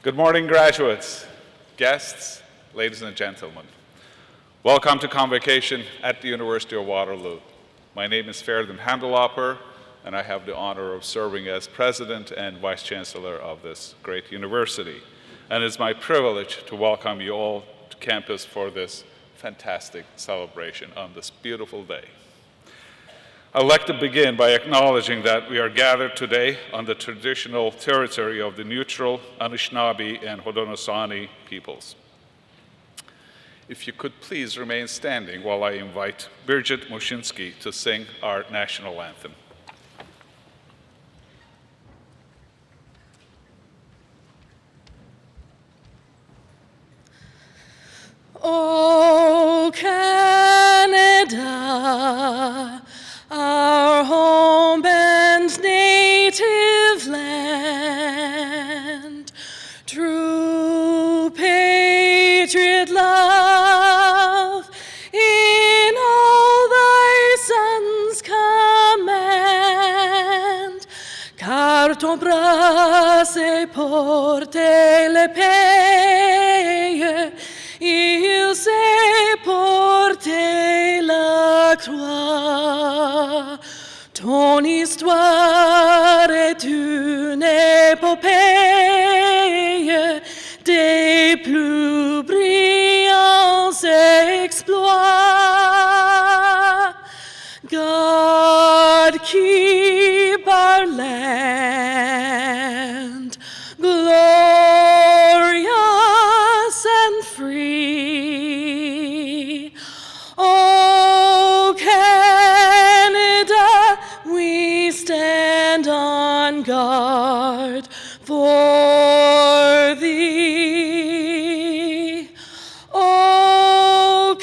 Good morning, graduates, guests, ladies and gentlemen. Welcome to Convocation at the University of Waterloo. My name is Feridun Hamdulapur, and I have the honor of serving as President and Vice Chancellor of this great university. And it's my privilege to welcome you all to campus for this fantastic celebration on this beautiful day. I'd like to begin by acknowledging that we are gathered today on the traditional territory of the neutral Anishinaabe and Haudenosaunee peoples. If you could please remain standing while I invite Birgit Mushinsky to sing our national anthem. Oh, Canada, our home and native land, true patriot love in all thy sons' command, car ton bras est porté l'épée, il s'est porté la croix. Ton histoire est une épopée des plus brillants exploits. God keep our land glorious and free. Oh, Canada, we stand on guard for thee. Oh,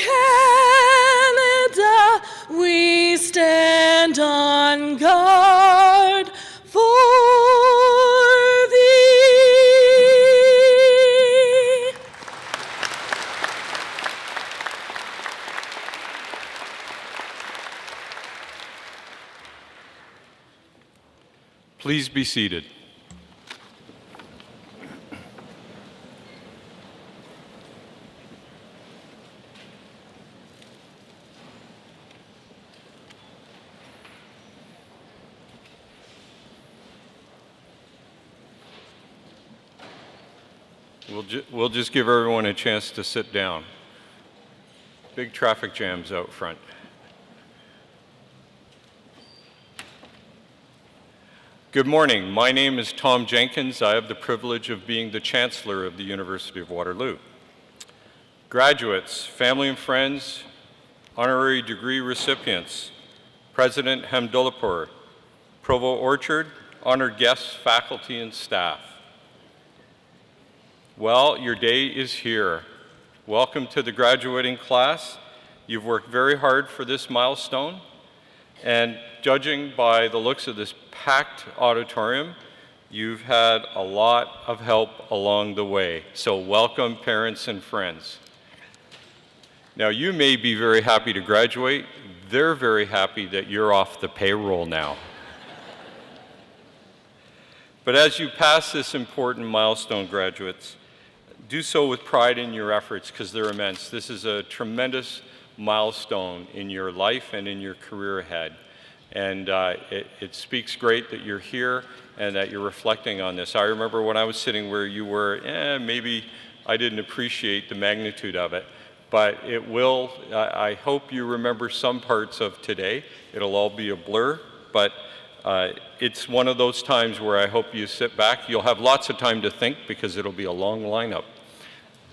Canada, we stand on guard for thee. Please be seated. We'll just give everyone a chance to sit down. Big traffic jams out front. Good morning. My name is Tom Jenkins. I have the privilege of being the Chancellor of the University of Waterloo. Graduates, family and friends, honorary degree recipients, President Hamdulapur, Provost Orchard, honored guests, faculty, and staff. Well, your day is here. Welcome to the graduating class. You've worked very hard for this milestone, and judging by the looks of this packed auditorium, you've had a lot of help along the way. So welcome, parents and friends. Now, you may be very happy to graduate. They're very happy that you're off the payroll now. But as you pass this important milestone, graduates, do so with pride in your efforts because they're immense. This is a tremendous milestone in your life and in your career ahead. And it speaks great that you're here and that you're reflecting on this. I remember when I was sitting where you were, maybe I didn't appreciate the magnitude of it, but it will, I hope you remember some parts of today. It'll all be a blur, but it's one of those times where I hope you sit back. You'll have lots of time to think because it'll be a long lineup.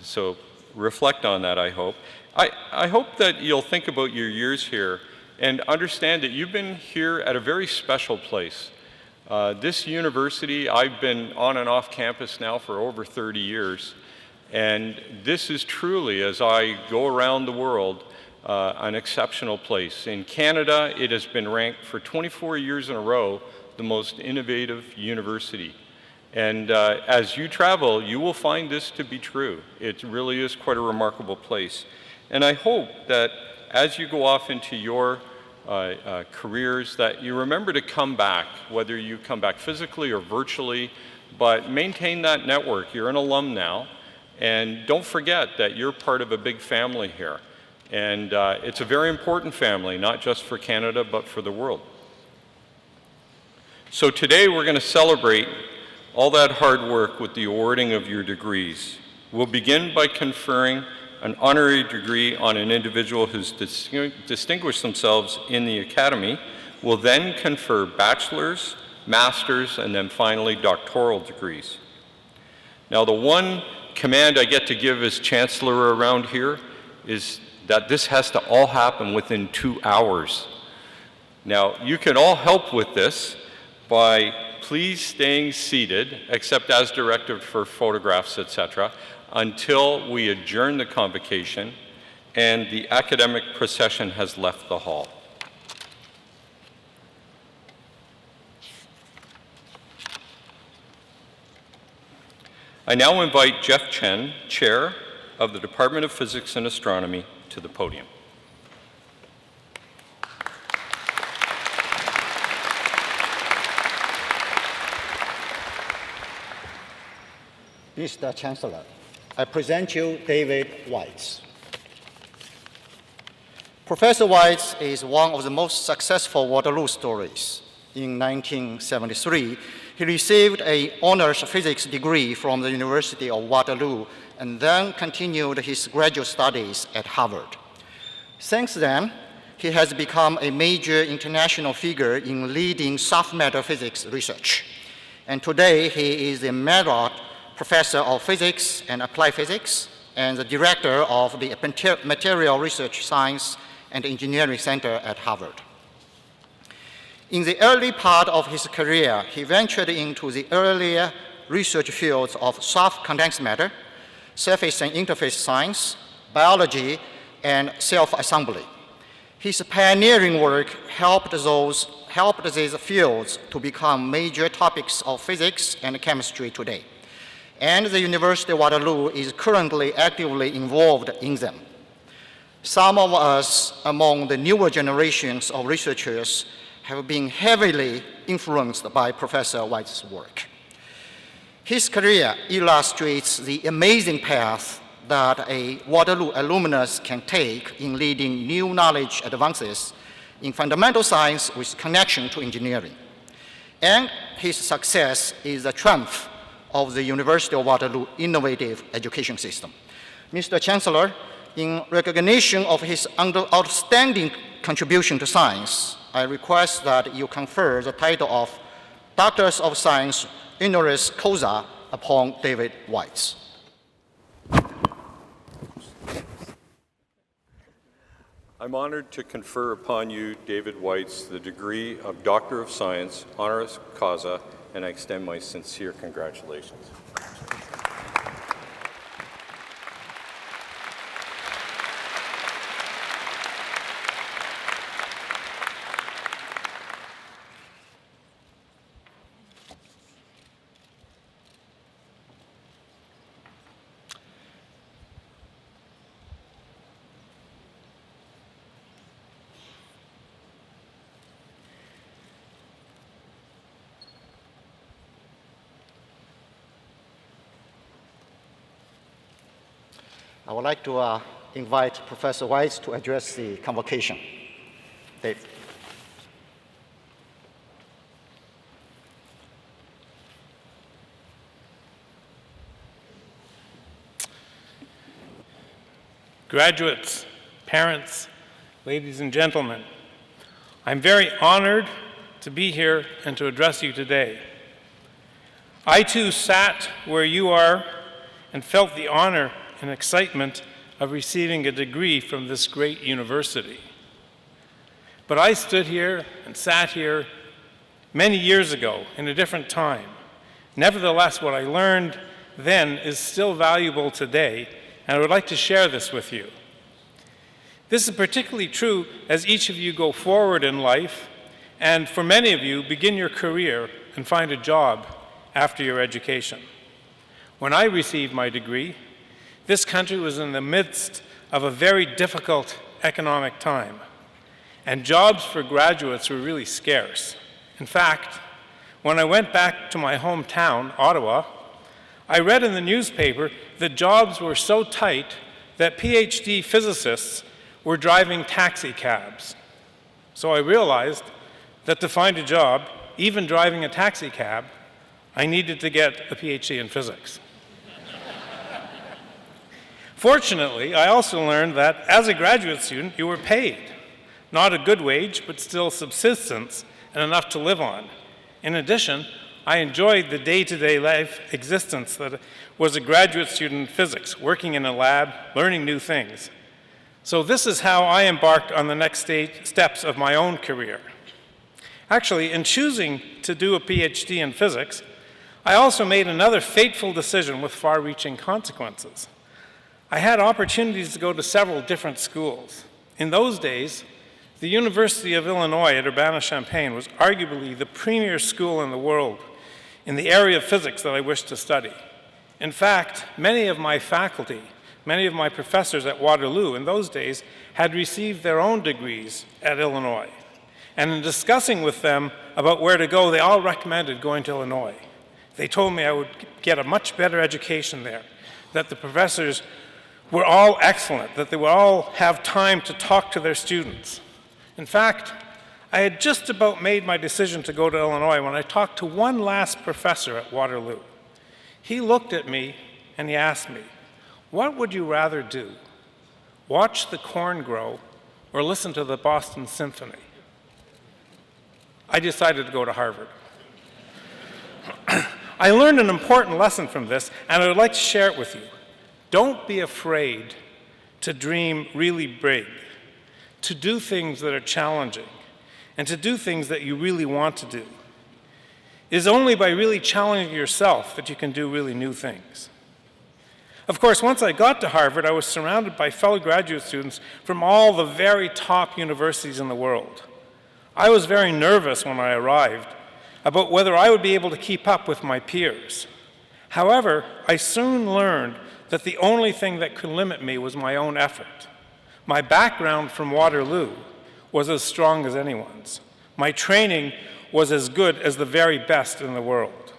So reflect on that, I hope. I hope that you'll think about your years here and understand that you've been here at a very special place. This university, I've been on and off campus now for over 30 years, and this is truly, as I go around the world, an exceptional place. In Canada, it has been ranked for 24 years in a row the most innovative university. And as you travel, you will find this to be true. It really is quite a remarkable place. And I hope that as you go off into your careers, that you remember to come back, whether you come back physically or virtually, but maintain that network. You're an alum now, and don't forget that you're part of a big family here. And it's a very important family, not just for Canada, but for the world. So today we're going to celebrate all that hard work with the awarding of your degrees. We'll begin by conferring an honorary degree on an individual who's distinguished themselves in the academy. We'll then confer bachelor's, master's, and then finally doctoral degrees. Now, the one command I get to give as chancellor around here is that this has to all happen within 2 hours. Now, you can all help with this by please staying seated, except as directed for photographs, etc., until we adjourn the convocation and the academic procession has left the hall. I now invite Jeff Chen, Chair of the Department of Physics and Astronomy, to the podium. Mr. Chancellor, I present you David Weitz. Professor Weitz is one of the most successful Waterloo stories. In 1973, he received an honors physics degree from the University of Waterloo and then continued his graduate studies at Harvard. Since then, he has become a major international figure in leading soft matter physics research. And today, he is a Merritt Professor of Physics and Applied Physics and the Director of the Material Research Science and Engineering Center at Harvard. In the early part of his career, he ventured into the earlier research fields of soft condensed matter, surface and interface science, biology, and self-assembly. His pioneering work helped these fields to become major topics of physics and chemistry today. And the University of Waterloo is currently actively involved in them. Some of us among the newer generations of researchers have been heavily influenced by Professor Weitz's work. His career illustrates the amazing path that a Waterloo alumnus can take in leading new knowledge advances in fundamental science with connection to engineering. And his success is a triumph of the University of Waterloo innovative education system. Mr. Chancellor, in recognition of his outstanding contribution to science, I request that you confer the title of Doctor of Science honoris causa upon David Weitz. I'm honored to confer upon you, David Weitz, the degree of Doctor of Science honoris causa, and I extend my sincere congratulations. I would like to invite Professor Weitz to address the convocation. Dave. Graduates, parents, ladies and gentlemen, I'm very honored to be here and to address you today. I too sat where you are and felt the honor and excitement of receiving a degree from this great university. But I stood here and sat here many years ago in a different time. Nevertheless, what I learned then is still valuable today, and I would like to share this with you. This is particularly true as each of you go forward in life, and for many of you, begin your career and find a job after your education. When I received my degree, this country was in the midst of a very difficult economic time, and jobs for graduates were really scarce. In fact, when I went back to my hometown, Ottawa, I read in the newspaper that jobs were so tight that PhD physicists were driving taxi cabs. So I realized that to find a job, even driving a taxi cab, I needed to get a PhD in physics. Fortunately, I also learned that as a graduate student, you were paid. Not a good wage, but still subsistence and enough to live on. In addition, I enjoyed the day-to-day life existence that was a graduate student in physics, working in a lab, learning new things. So this is how I embarked on the next steps of my own career. Actually, in choosing to do a PhD in physics, I also made another fateful decision with far-reaching consequences. I had opportunities to go to several different schools. In those days, the University of Illinois at Urbana-Champaign was arguably the premier school in the world in the area of physics that I wished to study. In fact, many of my faculty, many of my professors at Waterloo in those days had received their own degrees at Illinois. And in discussing with them about where to go, they all recommended going to Illinois. They told me I would get a much better education there, that the professors were all excellent, that they would all have time to talk to their students. In fact, I had just about made my decision to go to Illinois when I talked to one last professor at Waterloo. He looked at me and he asked me, "What would you rather do? Watch the corn grow or listen to the Boston Symphony?" I decided to go to Harvard. I learned an important lesson from this, and I would like to share it with you. Don't be afraid to dream really big, to do things that are challenging, and to do things that you really want to do. It is only by really challenging yourself that you can do really new things. Of course, once I got to Harvard, I was surrounded by fellow graduate students from all the very top universities in the world. I was very nervous when I arrived about whether I would be able to keep up with my peers. However, I soon learned that the only thing that could limit me was my own effort. My background from Waterloo was as strong as anyone's. My training was as good as the very best in the world.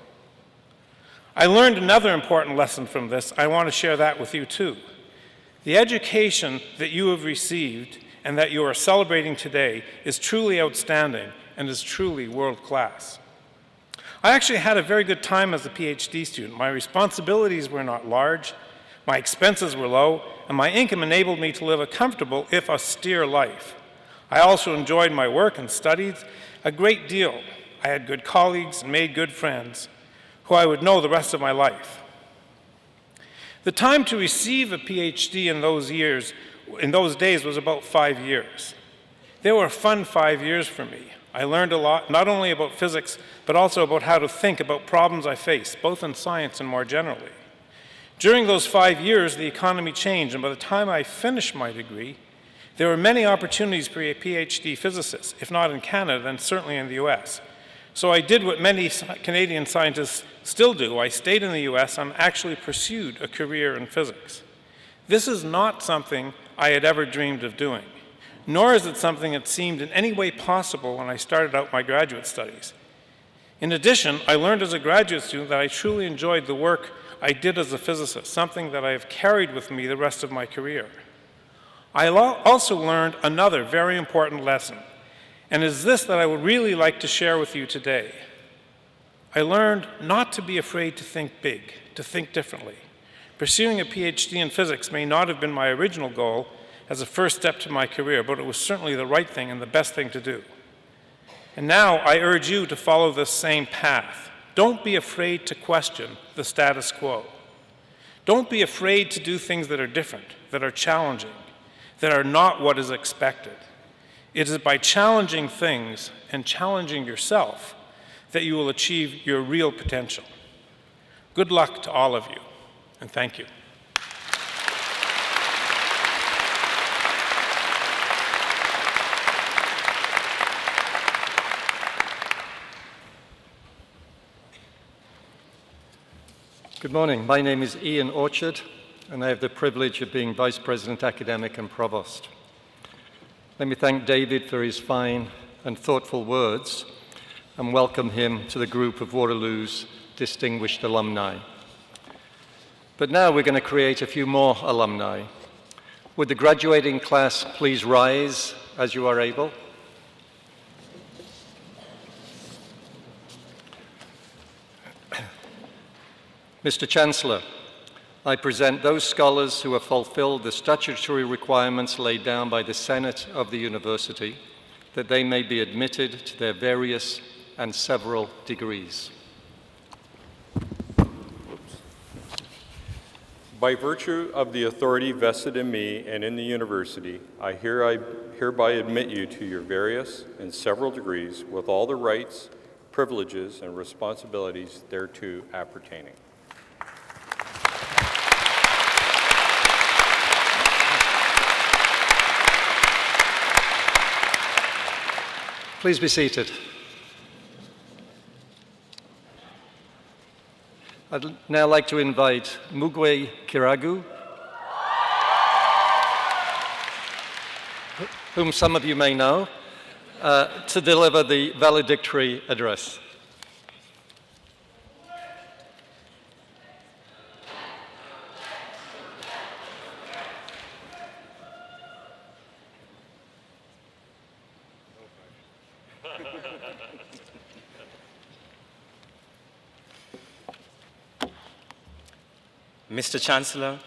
I learned another important lesson from this. I want to share that with you too. The education that you have received and that you are celebrating today is truly outstanding and is truly world-class. I actually had a very good time as a PhD student. My responsibilities were not large, my expenses were low, and my income enabled me to live a comfortable, if austere, life. I also enjoyed my work and studied a great deal. I had good colleagues and made good friends who I would know the rest of my life. The time to receive a PhD in those days was about 5 years. They were a fun 5 years for me. I learned a lot, not only about physics, but also about how to think about problems I face, both in science and more generally. During those 5 years, the economy changed, and by the time I finished my degree, there were many opportunities for a PhD physicist, if not in Canada, then certainly in the US. So I did what many Canadian scientists still do. I stayed in the US and actually pursued a career in physics. This is not something I had ever dreamed of doing, nor is it something that seemed in any way possible when I started out my graduate studies. In addition, I learned as a graduate student that I truly enjoyed the work I did as a physicist, something that I have carried with me the rest of my career. I also learned another very important lesson, and is this that I would really like to share with you today. I learned not to be afraid to think big, to think differently. Pursuing a PhD in physics may not have been my original goal as a first step to my career, but it was certainly the right thing and the best thing to do. And now I urge you to follow this same path. Don't be afraid to question the status quo. Don't be afraid to do things that are different, that are challenging, that are not what is expected. It is by challenging things and challenging yourself that you will achieve your real potential. Good luck to all of you, and thank you. Good morning. My name is Ian Orchard, and I have the privilege of being Vice President Academic and Provost. Let me thank David for his fine and thoughtful words, and welcome him to the group of Waterloo's distinguished alumni. But now we're going to create a few more alumni. Would the graduating class please rise as you are able? Mr. Chancellor, I present those scholars who have fulfilled the statutory requirements laid down by the Senate of the University, that they may be admitted to their various and several degrees. By virtue of the authority vested in me and in the university, I hereby admit you to your various and several degrees with all the rights, privileges, and responsibilities thereto appertaining. Please be seated. I'd now like to invite Mugwe Kiragu, whom some of you may know, to deliver the valedictory address. Mr. Chancellor,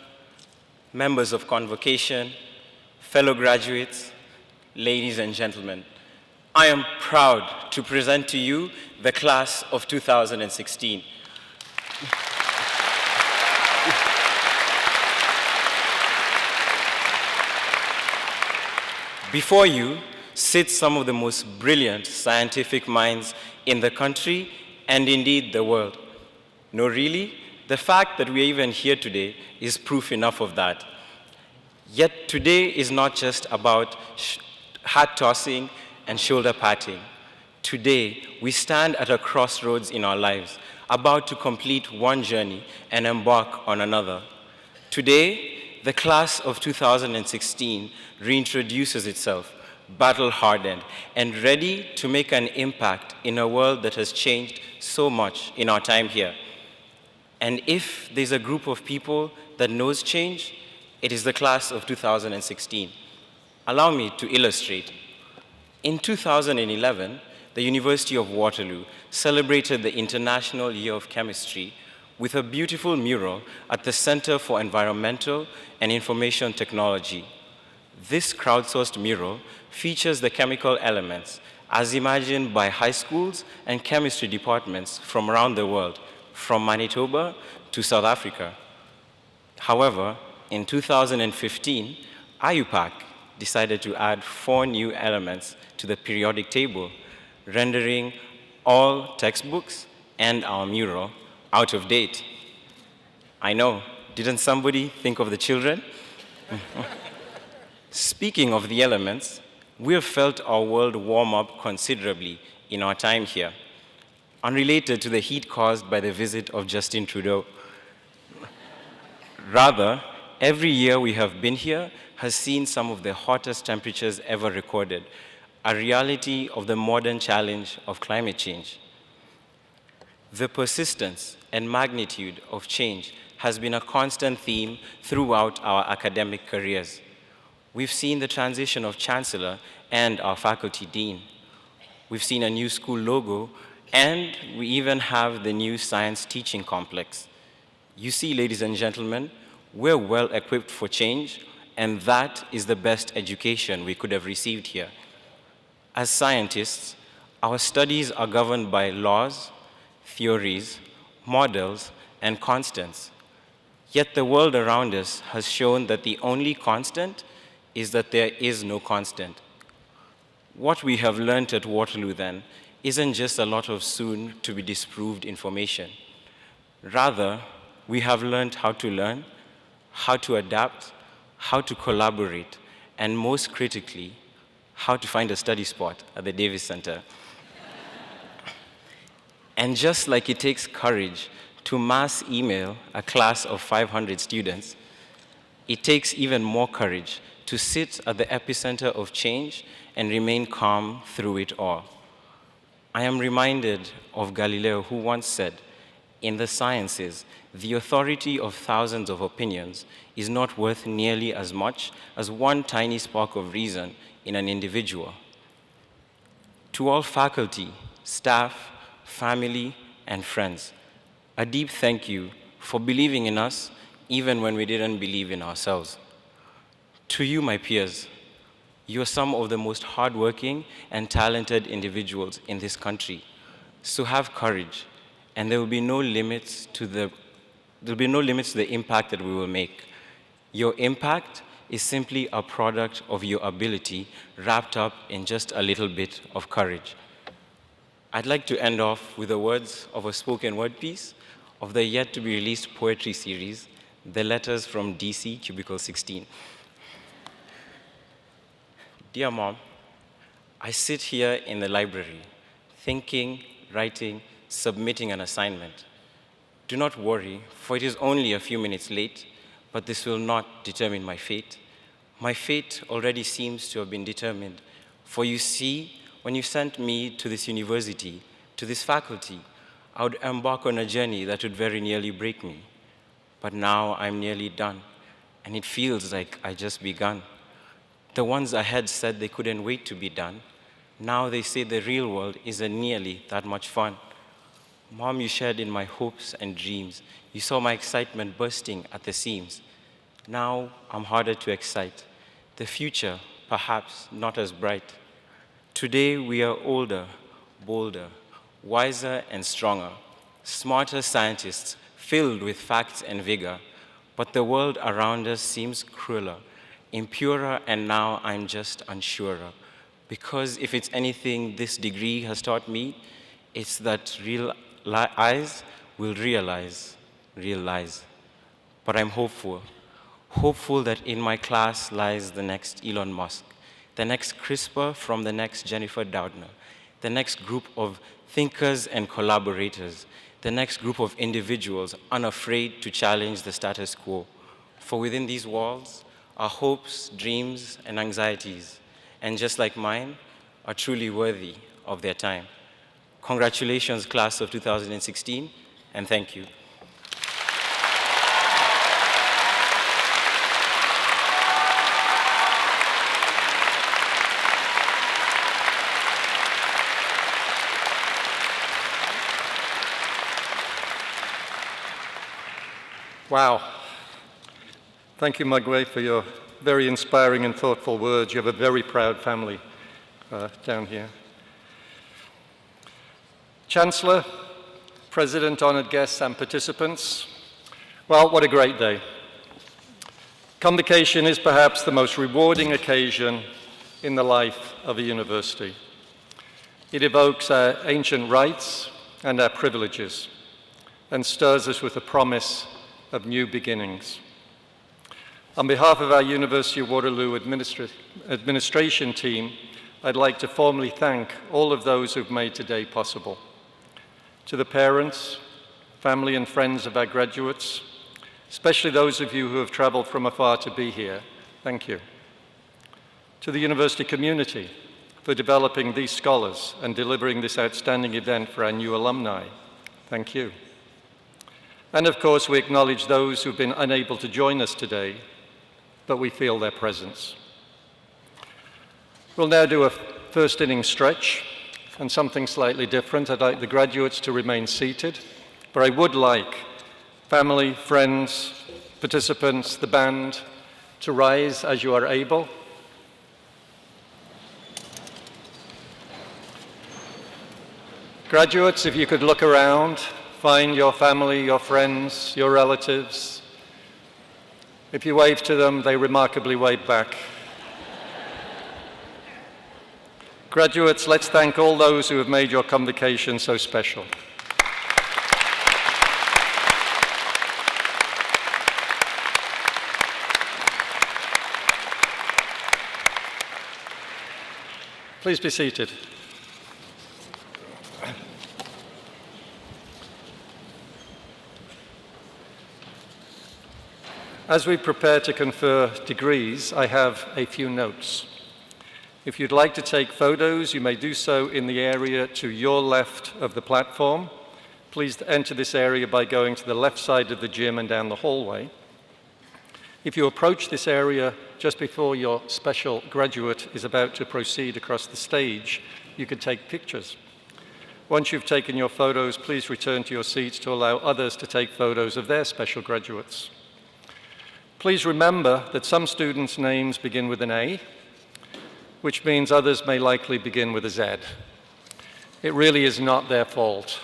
members of Convocation, fellow graduates, ladies and gentlemen, I am proud to present to you the class of 2016. Before you sit some of the most brilliant scientific minds in the country and indeed the world. No, really, the fact that we're even here today is proof enough of that. Yet today is not just about hat tossing and shoulder patting. Today, we stand at a crossroads in our lives, about to complete one journey and embark on another. Today, the class of 2016 reintroduces itself, battle-hardened and ready to make an impact in a world that has changed so much in our time here. And if there's a group of people that knows change, it is the class of 2016. Allow me to illustrate. In 2011, the University of Waterloo celebrated the International Year of Chemistry with a beautiful mural at the Center for Environmental and Information Technology. This crowdsourced mural features the chemical elements as imagined by high schools and chemistry departments from around the world, from Manitoba to South Africa. However, in 2015, IUPAC decided to add 4 new elements to the periodic table, rendering all textbooks and our mural out of date. I know, didn't somebody think of the children? Speaking of the elements, we have felt our world warm up considerably in our time here, unrelated to the heat caused by the visit of Justin Trudeau. Rather, every year we have been here has seen some of the hottest temperatures ever recorded, a reality of the modern challenge of climate change. The persistence and magnitude of change has been a constant theme throughout our academic careers. We've seen the transition of chancellor and our faculty dean. We've seen a new school logo, and we even have the new science teaching complex. You see, ladies and gentlemen, we're well equipped for change, and that is the best education we could have received here. As scientists, our studies are governed by laws, theories, models, and constants. Yet the world around us has shown that the only constant is that there is no constant. What we have learned at Waterloo, then, isn't just a lot of soon-to-be-disproved information. Rather, we have learned how to learn, how to adapt, how to collaborate, and most critically, how to find a study spot at the Davis Center. And just like it takes courage to mass email a class of 500 students, it takes even more courage to sit at the epicenter of change and remain calm through it all. I am reminded of Galileo, who once said, "In the sciences, the authority of thousands of opinions is not worth nearly as much as one tiny spark of reason in an individual." To all faculty, staff, family, and friends, a deep thank you for believing in us even when we didn't believe in ourselves. To you, my peers, you are some of the most hardworking and talented individuals in this country. So have courage, and there will be no limits to the impact that we will make. Your impact is simply a product of your ability wrapped up in just a little bit of courage. I'd like to end off with the words of a spoken word piece of the yet-to-be-released poetry series, The Letters from DC Cubicle 16. Dear Mom, I sit here in the library, thinking, writing, submitting an assignment. Do not worry, for it is only a few minutes late, but this will not determine my fate. My fate already seems to have been determined, for you see, when you sent me to this university, to this faculty, I would embark on a journey that would very nearly break me. But now I'm nearly done, and it feels like I just begun. The ones ahead said they couldn't wait to be done. Now they say the real world isn't nearly that much fun. Mom, you shared in my hopes and dreams. You saw my excitement bursting at the seams. Now I'm harder to excite. The future, perhaps not as bright. Today we are older, bolder, wiser and stronger, smarter scientists filled with facts and vigor. But the world around us seems crueler, impurer, and now I'm just unsurer. Because if it's anything this degree has taught me, it's that real eyes will realize real lies. But I'm hopeful that in my class lies the next Elon Musk, the next CRISPR from the next Jennifer Doudna, the next group of thinkers and collaborators, the next group of individuals unafraid to challenge the status quo. For within these walls are hopes, dreams, and anxieties, and just like mine, are truly worthy of their time. Congratulations, class of 2016, and thank you. Wow. Thank you, Magwe, for your very inspiring and thoughtful words. You have a very proud family down here. Chancellor, President, honored guests, and participants, well, what a great day. Convocation is perhaps the most rewarding occasion in the life of a university. It evokes our ancient rights and our privileges and stirs us with the promise of new beginnings. On behalf of our University of Waterloo administration team, I'd like to formally thank all of those who've made today possible. To the parents, family and friends of our graduates, especially those of you who have traveled from afar to be here, thank you. To the university community for developing these scholars and delivering this outstanding event for our new alumni, thank you. And of course, we acknowledge those who've been unable to join us today, but we feel their presence. We'll now do a first inning stretch and something slightly different. I'd like the graduates to remain seated, but I would like family, friends, participants, the band to rise as you are able. Graduates, if you could look around, find your family, your friends, your relatives. If you wave to them, they remarkably wave back. Graduates, let's thank all those who have made your convocation so special. Please be seated. As we prepare to confer degrees, I have a few notes. If you'd like to take photos, you may do so in the area to your left of the platform. Please enter this area by going to the left side of the gym and down the hallway. If you approach this area just before your special graduate is about to proceed across the stage, you can take pictures. Once you've taken your photos, please return to your seats to allow others to take photos of their special graduates. Please remember that some students' names begin with an A, which means others may likely begin with a Z. It really is not their fault.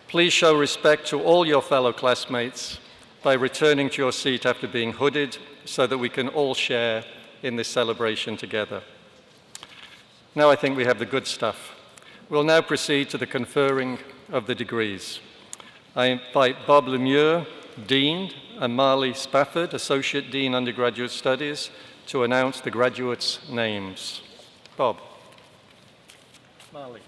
Please show respect to all your fellow classmates by returning to your seat after being hooded so that we can all share in this celebration together. Now I think we have the good stuff. We'll now proceed to the conferring of the degrees. I invite Bob Lemieux, Dean, and Marley Spafford, Associate Dean, Undergraduate Studies, to announce the graduates' names. Bob. Marley.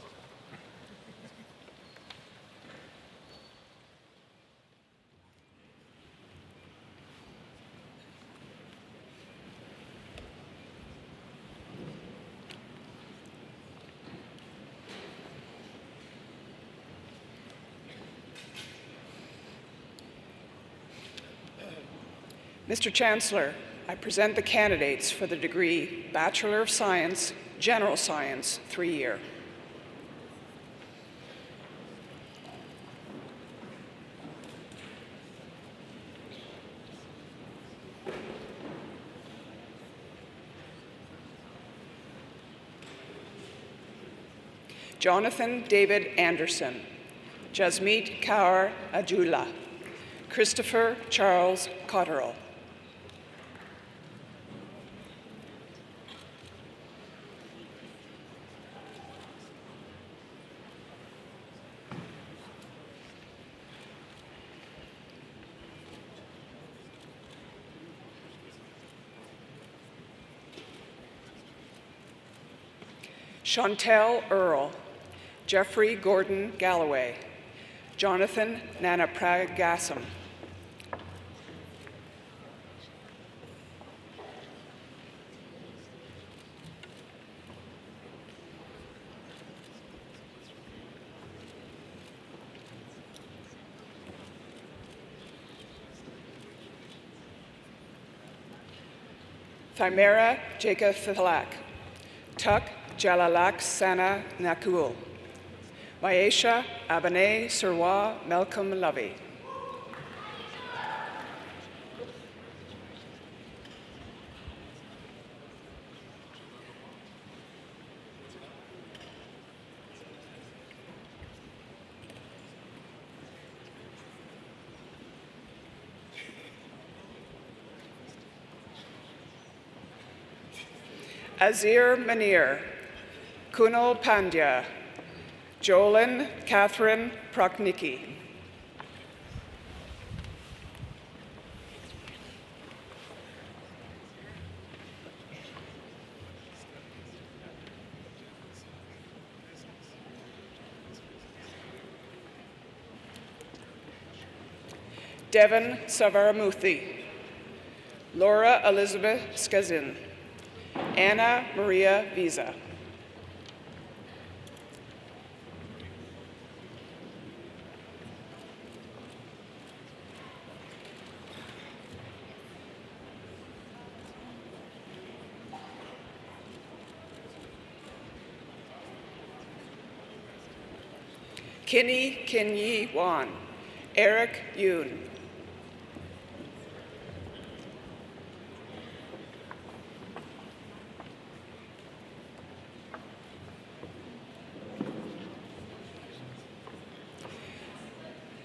Mr. Chancellor, I present the candidates for the degree Bachelor of Science, General Science, 3-year. Jonathan David Anderson, Jasmeet Kaur Ajula, Christopher Charles Cotterill. Chantel Earl, Jeffrey Gordon Galloway, Jonathan Nanapragasam. Thymera Jacob Thalak, Tuk Jalalak Sana Nakul, Maesha Abane Surwa Malcolm Lovey. Azir Manir, Kunal Pandya, Jolyn Catherine Proknicki. Devon Savaramuthi, Laura Elizabeth Skazin, Anna Maria Visa. Kinney Kinyi Wan, Eric Yoon.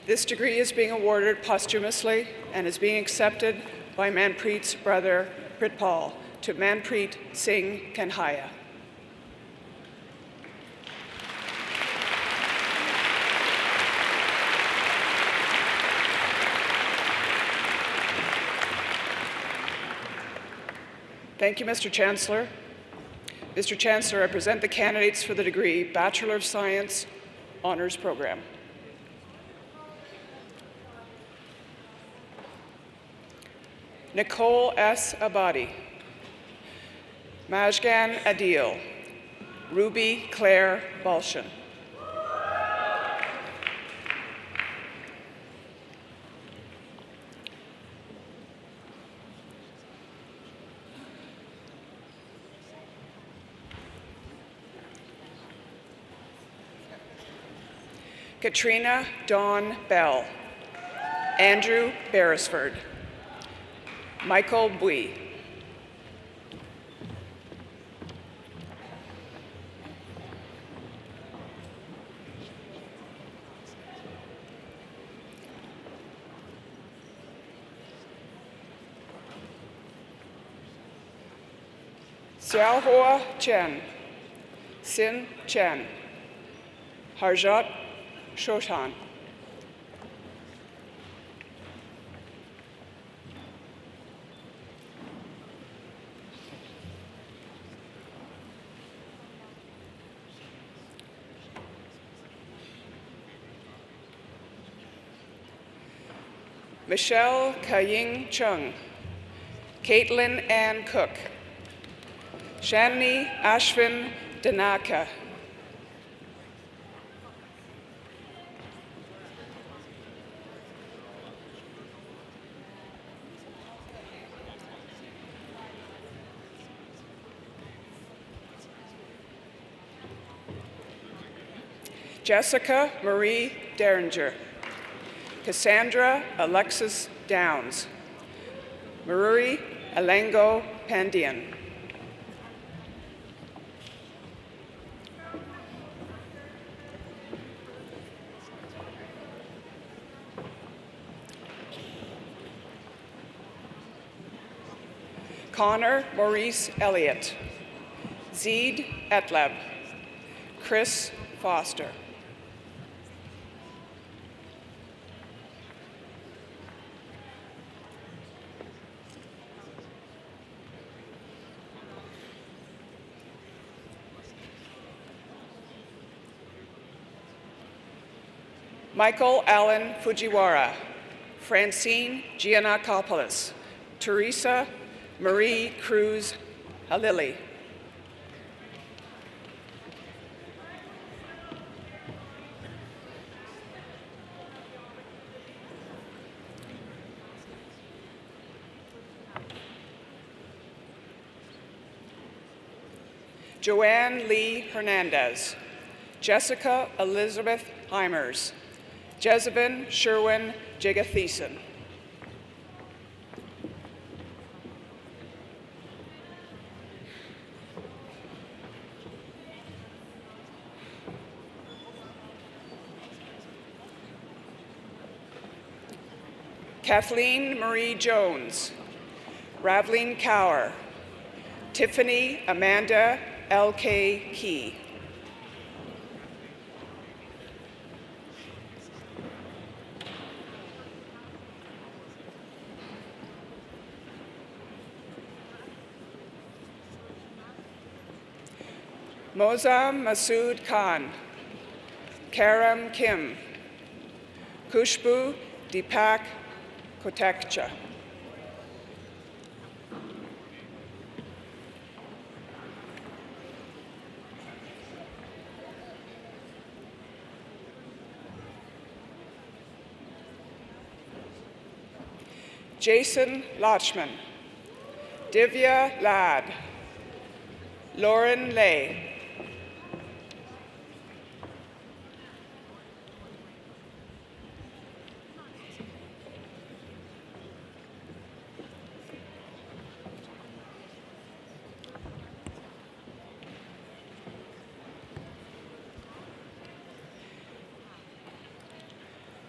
This degree is being awarded posthumously and is being accepted by Manpreet's brother, Pritpal, to Manpreet Singh Kanhaya. Thank you, Mr. Chancellor. Mr. Chancellor, I present the candidates for the degree Bachelor of Science Honors Program. Nicole S. Abadi, Majgan Adil, Ruby Claire Balshan. Katrina Dawn Bell, Andrew Beresford, Michael Bui, Xiaohua Chen, Xin Chen, Harjot Shoshan. Michelle Kaying Chung, Caitlin Ann Cook, Shanni Ashvin Danaka, Jessica Marie Derringer, Cassandra Alexis Downs, Maruri Alengo Pandian, Connor Maurice Elliott, Zeed Etleb, Chris Foster. Michael Allen Fujiwara, Francine Giannakopoulos, Teresa Marie Cruz Halili, Joanne Lee Hernandez, Jessica Elizabeth Heimers, Jezebin Sherwin Jigatheson. Kathleen Marie Jones, Ravleen Cower, Tiffany Amanda L.K. Key. Mozam Masood Khan, Karam Kim, Kushbu Deepak Kotekcha. Jason Lachman, Divya Ladd, Lauren Lay,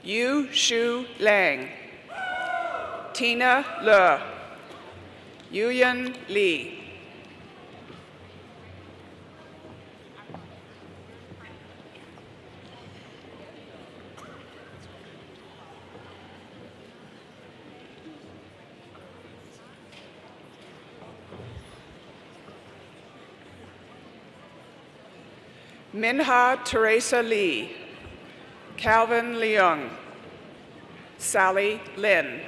Yu Shu Lang, Tina Le, Yuyan Lee, Minha Teresa Lee, Calvin Leung, Sally Lin,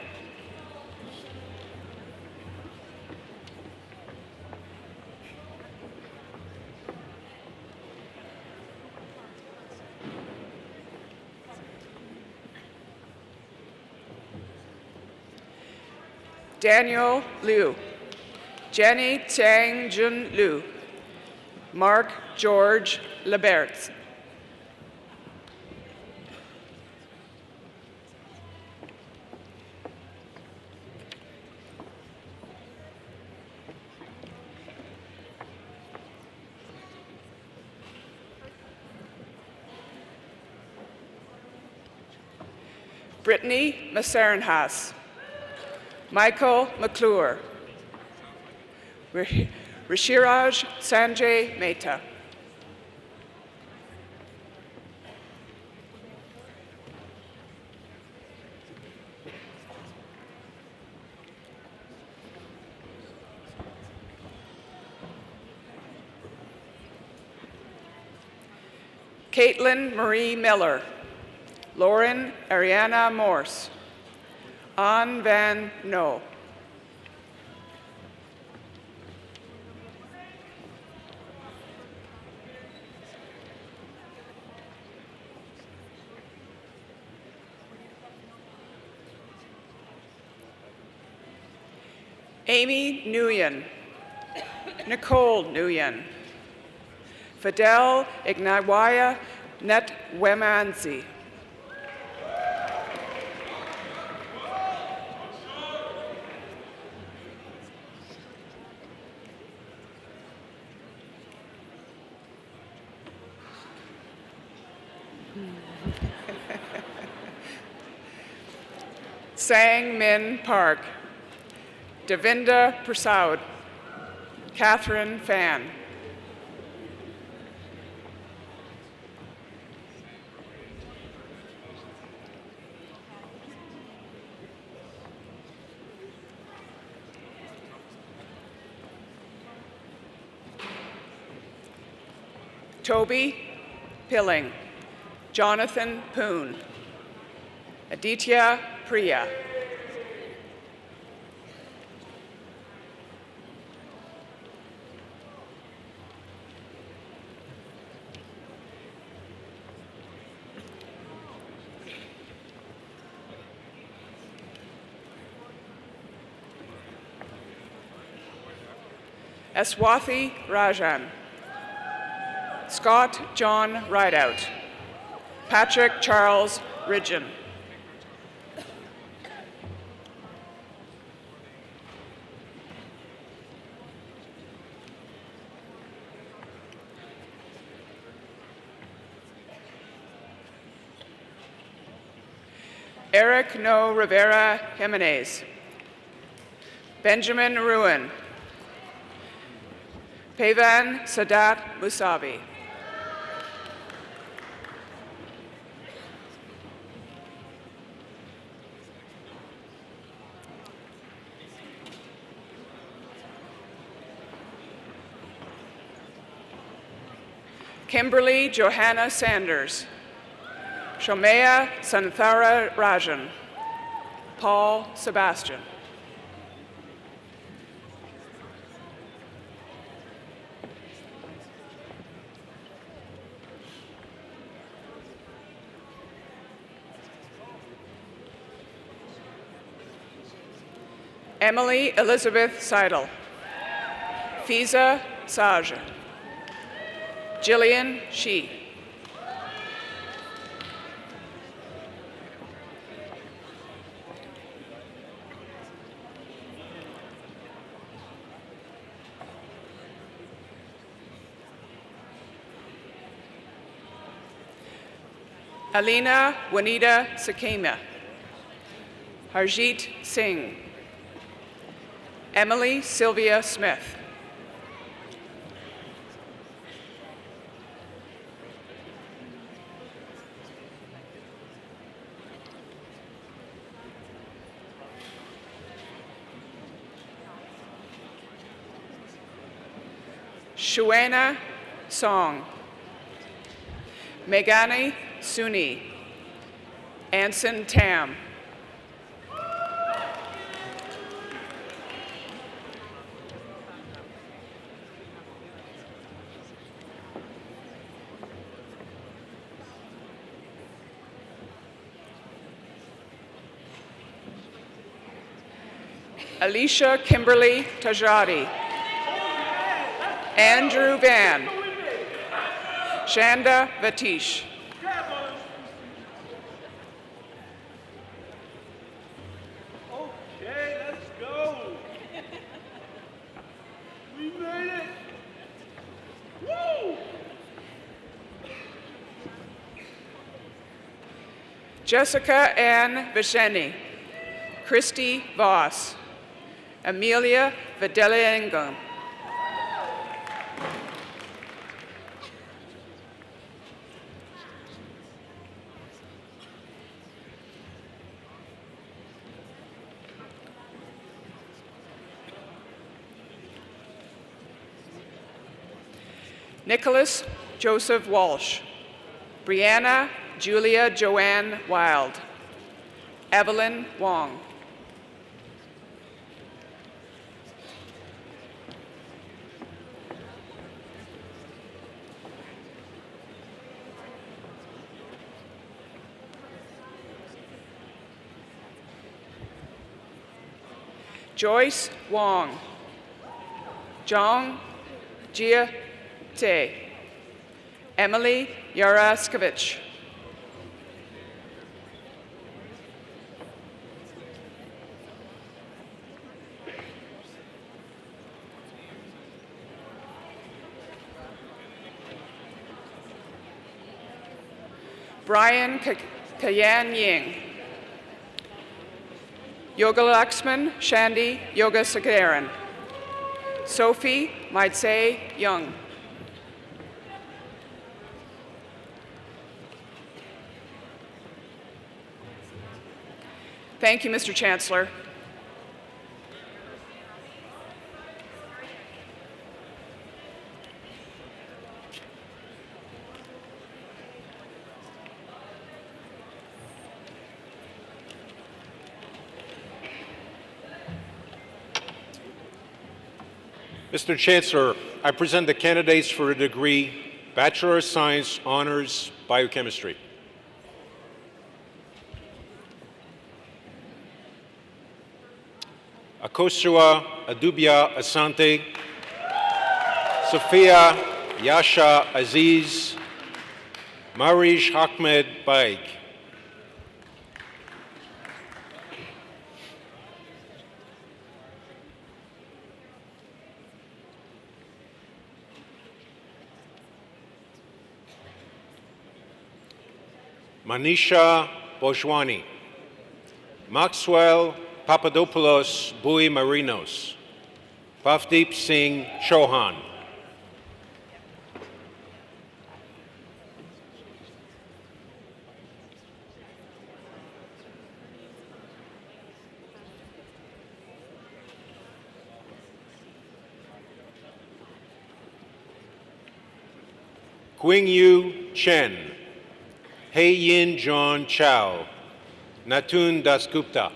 Daniel Liu, Jenny Chang Jun Liu, Mark George Leberts. Brittany Maserenhas, Michael McClure, Rishiraj Sanjay Mehta. Caitlin Marie Miller, Lauren Ariana Morse, An Van No. Amy Nguyen, Nicole Nguyen, Fidel Ignawaya Netwemanzi. Sang Min Park, Devinda Prasad, Catherine Fan. Toby Pilling, Jonathan Poon, Aditya Priya. Eswathi Rajan, Scott John Rideout, Patrick Charles Ridgen. Eric No Rivera Jimenez, Benjamin Ruin, Pavan Sadat Musavi. Kimberly Johanna Sanders, Shomea Santhara Rajan, Paul Sebastian. Emily Elizabeth Seidel, Fiza Saj, Jillian Shi. Alina Wanita Sakema, Harjit Singh, Emily Sylvia Smith. Shuana Song, Meghani Suni, Anson Tam. Alicia Kimberly Tajati. Andrew Van. Shanda Vatish. Okay, let's go. We made it. Woo! Jessica Ann Viceni. Christy Voss. Amelia Videliangam. Nicholas Joseph Walsh. Brianna Julia Joanne Wild. Evelyn Wong. Joyce Wong. Jong Jia Te. Emily Yaraskovich. Brian Kayan Ying. Yoga Laxman Shandy Yoga Sakaran. Sophie Maitse Young. Thank you, Mr. Chancellor. Mr. Chancellor, I present the candidates for a degree, Bachelor of Science, Honors, Biochemistry. Akosua Adubia Asante, Sophia Yasha Aziz, Marish Ahmed Baig. Manisha Bojwani, Maxwell Papadopoulos Bui Marinos, Bhavdeep Singh Chauhan. Quing Yu Chen, Hei Yin John Chow, Natun Dasgupta.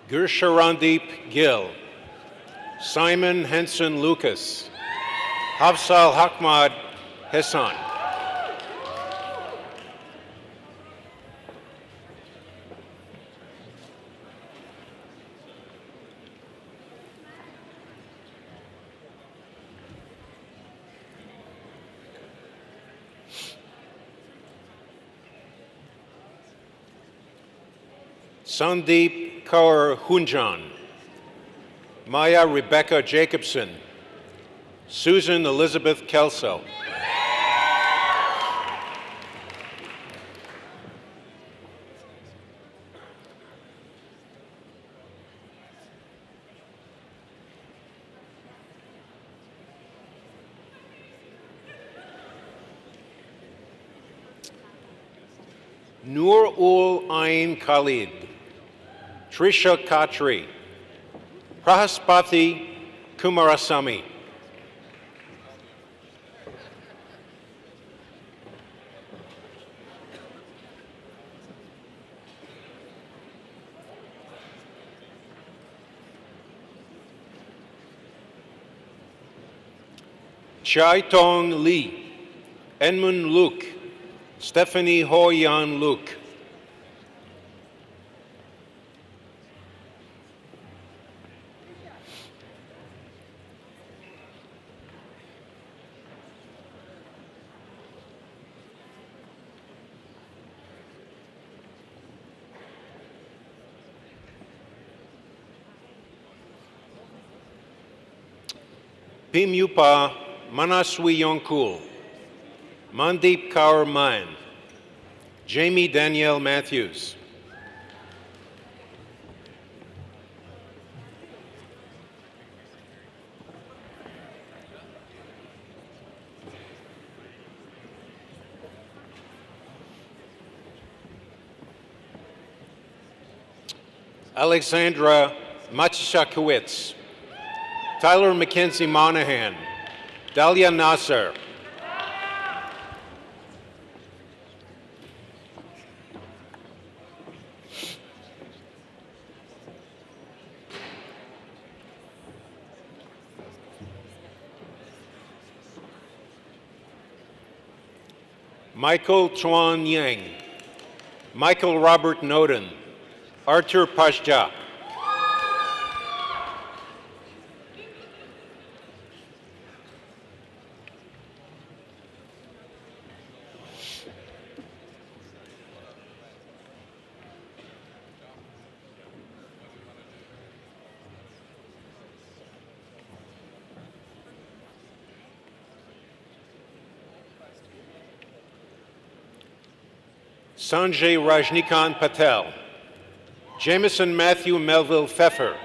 Gersharandeep Gill, Simon Henson Lucas, Hafsal Ahmad Hassan. Sandeep Kaur Hunjan, Maya Rebecca Jacobson, Susan Elizabeth Kelso. Nur ul Ain Khalid, Trisha Khatri, Prahaspati Kumarasamy. Chai Tong Lee, Edmund Luke, Stephanie Ho Yan Luke. Pim Yupa Manaswi Yonkul, Mandeep Kaur Main, Jamie Danielle Matthews. Alexandra Machishakowitz, Tyler Mackenzie Monahan, Dalia Nasser. Michael Chuan Yang, Michael Robert Noden, Arthur Pashja. Sanjay Rajnikant Patel, Jameson Matthew Melville Pfeffer,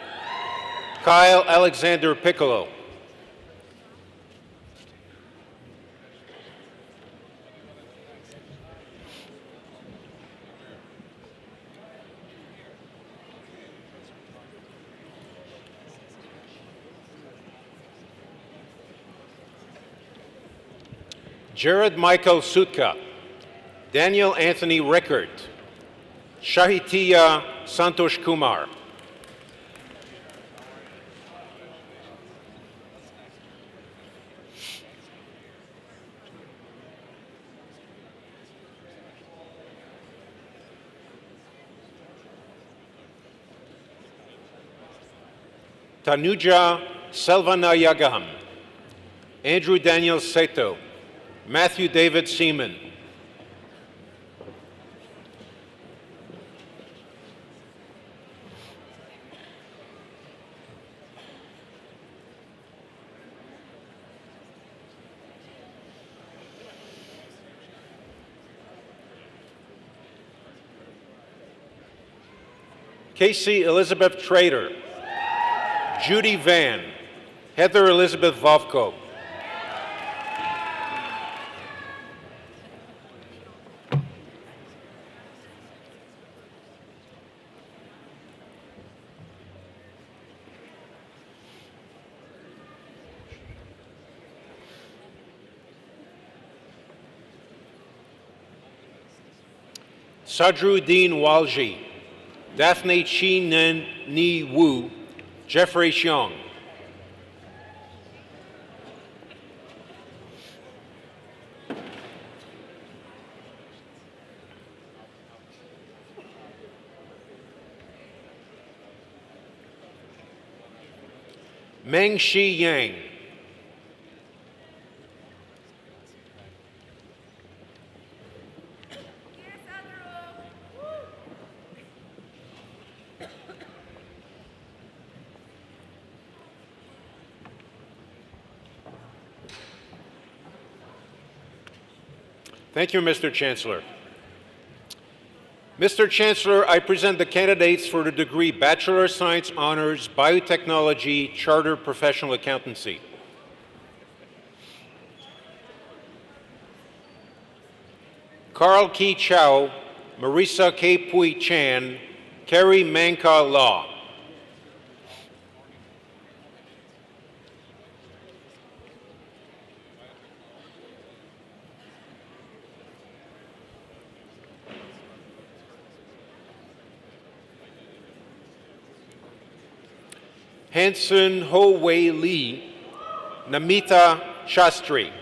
Kyle Alexander Piccolo. Jared Michael Sutka, Daniel Anthony Rickard, Shahitiya Santosh Kumar. Tanuja Selvanayagam, Andrew Daniel Seto, Matthew David Seaman. Casey Elizabeth Trader, Judy Van, Heather Elizabeth Vovko. Sadruddin Walji, Daphne Chi Nen Ni Wu, Jeffrey Xiong. Meng Shi Yang. Thank you, Mr. Chancellor. Mr. Chancellor, I present the candidates for the degree Bachelor of Science Honors, Biotechnology, Charter Professional Accountancy. Carl Ki Chow, Marisa K. Pui Chan, Kerry Manka Law. Hanson Ho Wei Lee, Namita Shastri.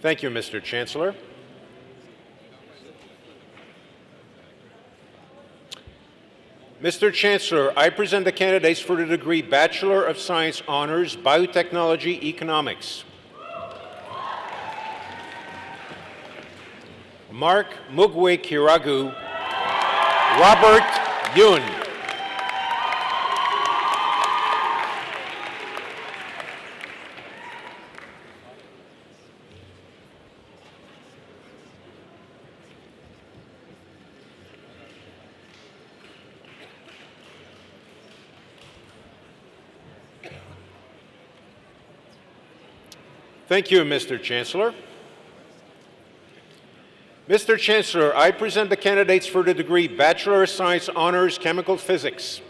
Thank you, Mr. Chancellor. Mr. Chancellor, I present the candidates for the degree Bachelor of Science Honors, Biotechnology, Economics. Mark Mugwe Kiragu, Robert Yun. Thank you, Mr. Chancellor. Mr. Chancellor, I present the candidates for the degree Bachelor of Science Honors, Chemical Physics.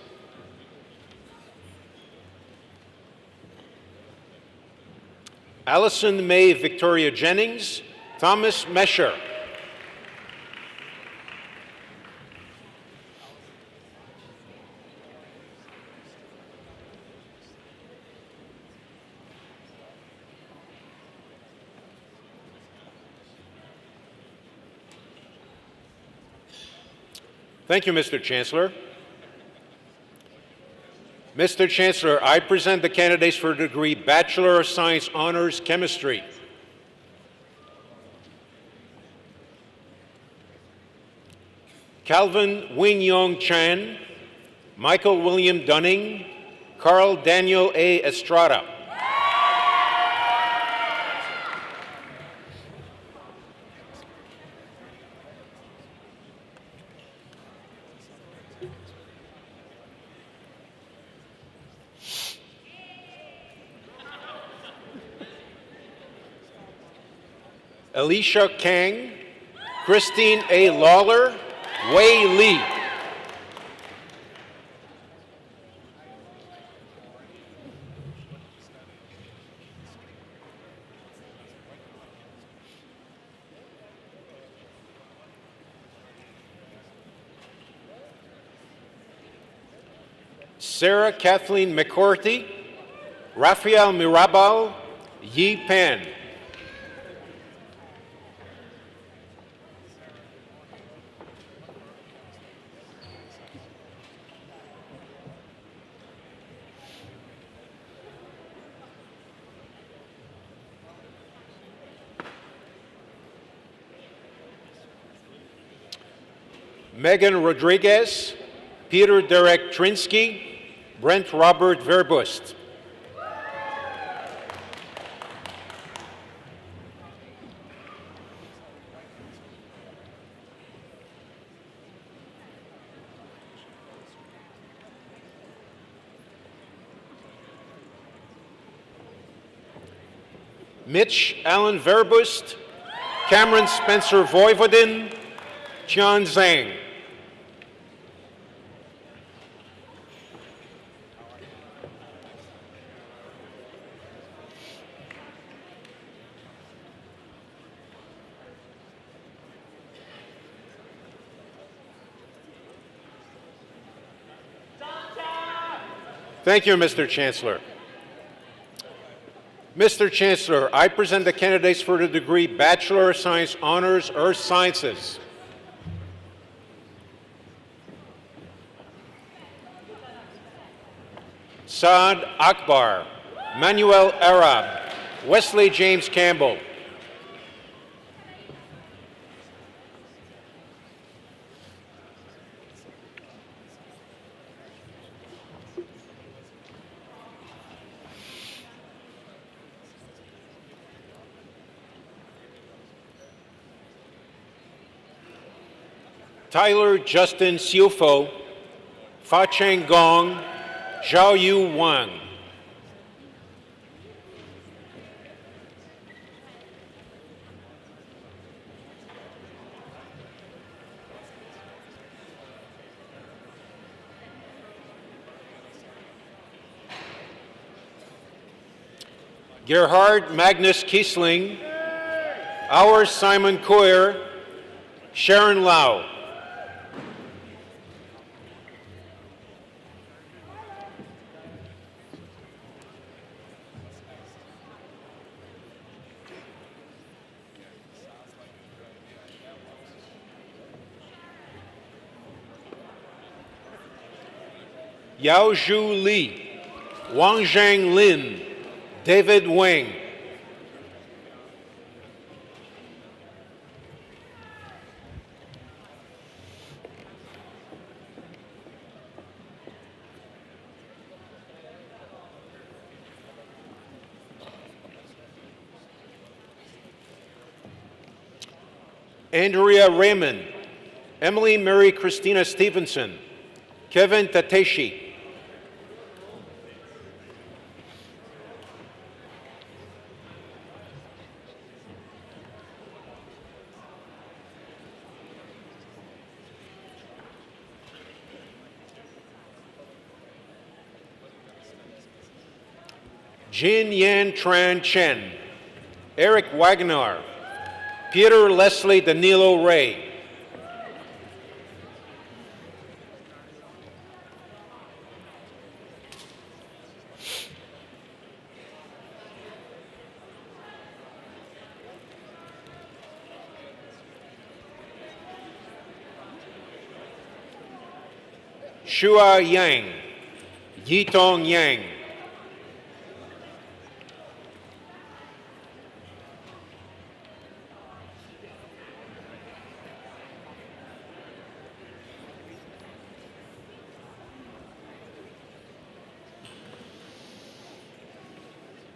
Allison May Victoria Jennings, Thomas Mesher. Thank you, Mr. Chancellor. Mr. Chancellor, I present the candidates for the degree Bachelor of Science Honors, Chemistry. Calvin Wing Yong Chan, Michael William Dunning, Carl Daniel A. Estrada. Alicia Kang, Christine A. Lawler, Wei Li. Sarah Kathleen McCourty, Rafael Mirabal, Yi Pan. Megan Rodriguez, Peter Derek Trinsky, Brent Robert Verbust. Mitch Allen Verbust, Cameron Spencer Voivodin, Tian Zhang. Thank you, Mr. Chancellor. Mr. Chancellor, I present the candidates for the degree Bachelor of Science Honors, Earth Sciences. Saad Akbar, Manuel Arab, Wesley James Campbell. Tyler Justin Siufo, Fa Cheng Gong, Zhao Yu Wang. Gerhard Magnus Kiesling, Our Simon Coyer, Sharon Lau. Yao Zhu Li, Wang Zhang Lin, David Wang. Andrea Raymond, Emily Mary Christina Stevenson, Kevin Tateshi. Jin Yan Tran Chen, Eric Wagner, Peter Leslie Danilo Ray. Shua Yang, Yitong Yang.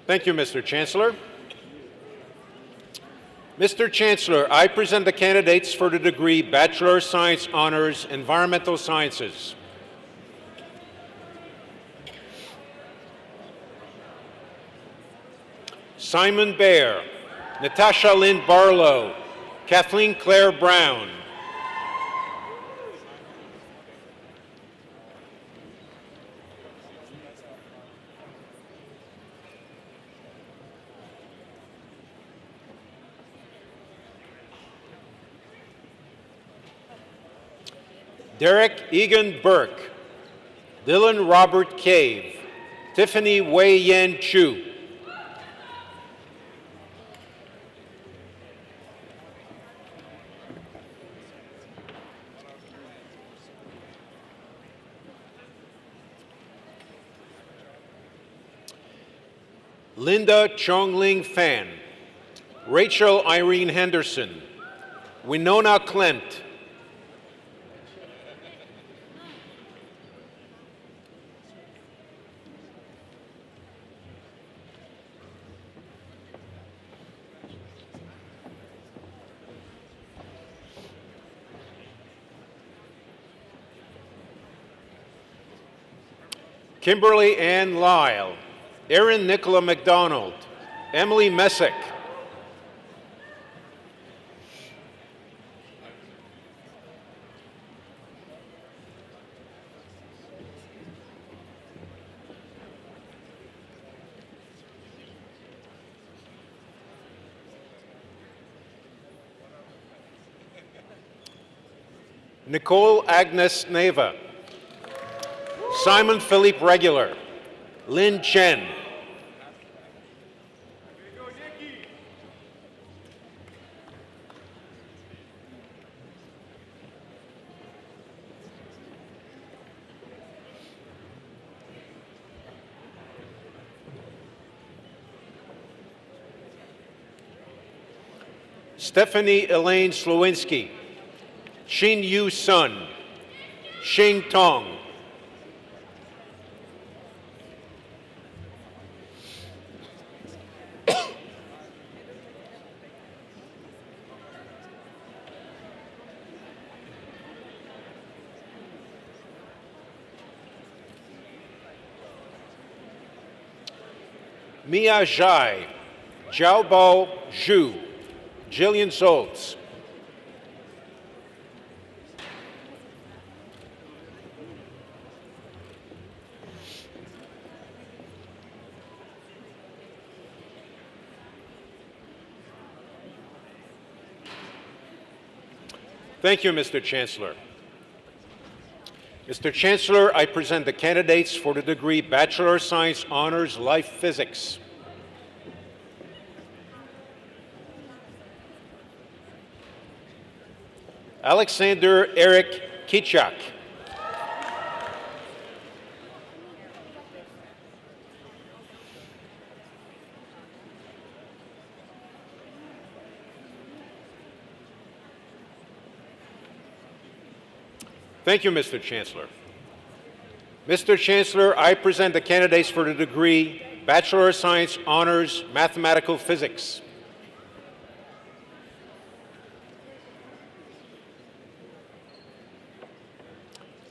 Thank you, Mr. Chancellor. Mr. Chancellor, I present the candidates for the degree Bachelor of Science Honors Environmental Sciences. Simon Baer, Natasha Lynn Barlow, Kathleen Claire Brown. Derek Egan Burke, Dylan Robert Cave, Tiffany Wei Yan Chu. Linda Chongling Fan, Rachel Irene Henderson, Winona Klent, Kimberly Ann Lyle, Erin Nicola McDonald, Emily Messick, Nicole Agnes Neva, Simon Philippe Regular, Lynn Chen, Stephanie Elaine Slowinski, Xin Yu Sun, Xing Tong, Mia Zhai, Jiaobao Zhu, Jillian Zoltz, Thank you, Mr. Chancellor. Mr. Chancellor, I present the candidates for the degree Bachelor of Science Honors Life Physics. Alexander Eric Kichak. Thank you, Mr. Chancellor. Mr. Chancellor, I present the candidates for the degree Bachelor of Science Honors Mathematical Physics.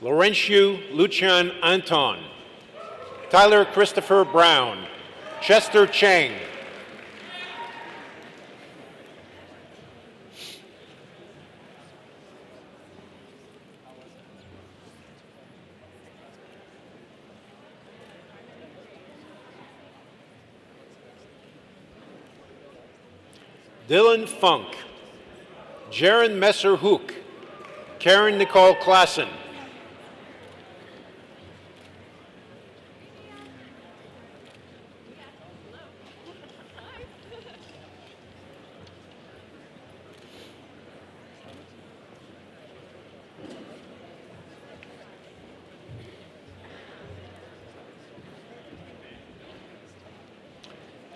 Laurentiu Lucian Anton, Tyler Christopher Brown, Chester Chang. Dylan Funk, Jaron Messer-Hook, Karen Nicole Klassen.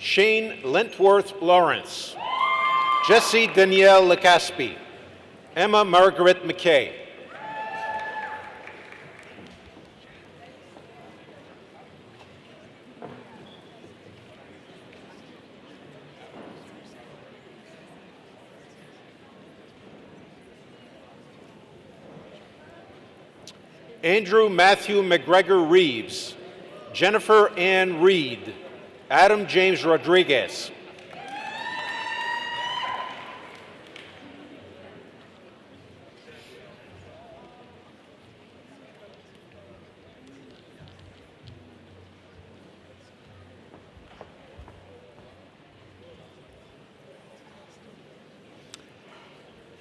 Shane Lentworth Lawrence, Jesse Danielle Lecaspi, Emma Margaret McKay. Andrew Matthew McGregor Reeves, Jennifer Ann Reed, Adam James Rodriguez.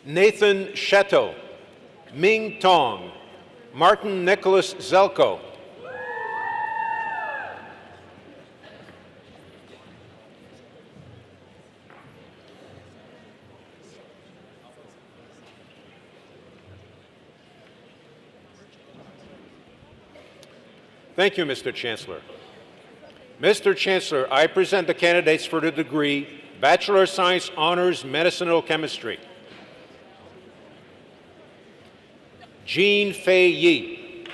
Nathan Chateau, Ming Tong, Martin Nicholas Zelko. Thank you, Mr. Chancellor. Mr. Chancellor, I present the candidates for the degree Bachelor of Science Honors Medicinal Chemistry. Jean Fei Yi.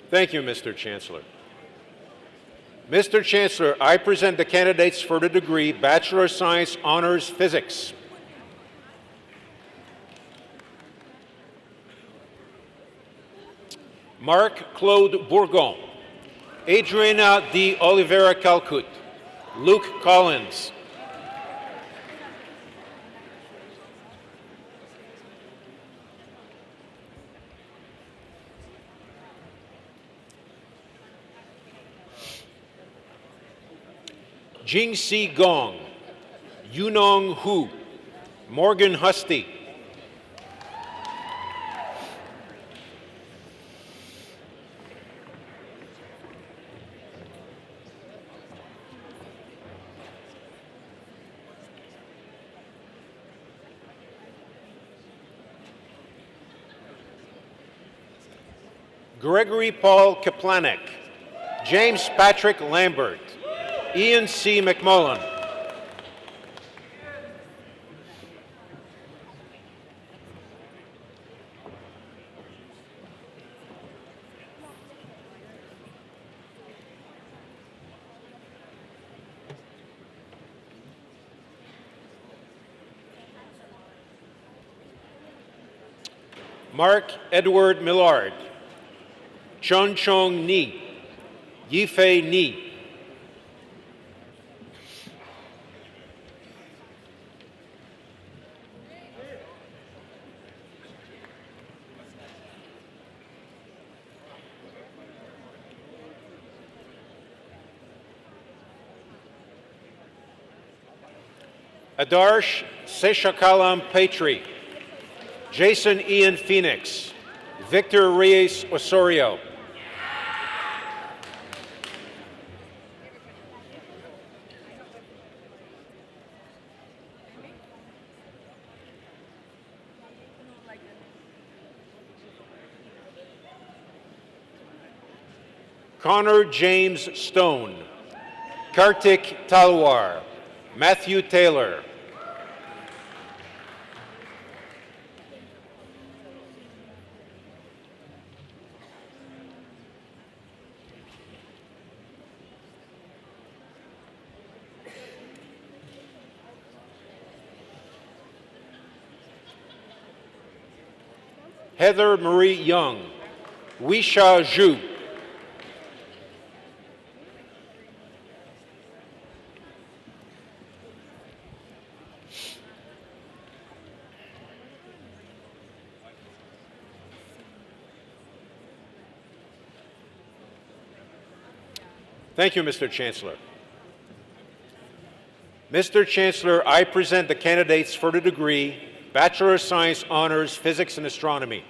Thank you, Mr. Chancellor. Mr. Chancellor, I present the candidates for the degree Bachelor of Science Honors Physics. Marc Claude Bourgon, Adriana de Oliveira Calcut, Luke Collins. Jingxi Gong, Yunong Hu, Morgan Husty. Gregory Paul Kaplanek, James Patrick Lambert, Ian C. McMullen. Mark Edward Millard, Chun Chong Ni, Yifei Ni. Adarsh Seshakalam Petri, Jason Ian Phoenix, Victor Reyes Osorio, Connor James Stone, Kartik Talwar, Matthew Taylor, Heather Marie Young, Wisha Zhu, Thank you, Mr. Chancellor. Mr. Chancellor, I present the candidates for the degree Bachelor of Science Honors Physics and Astronomy.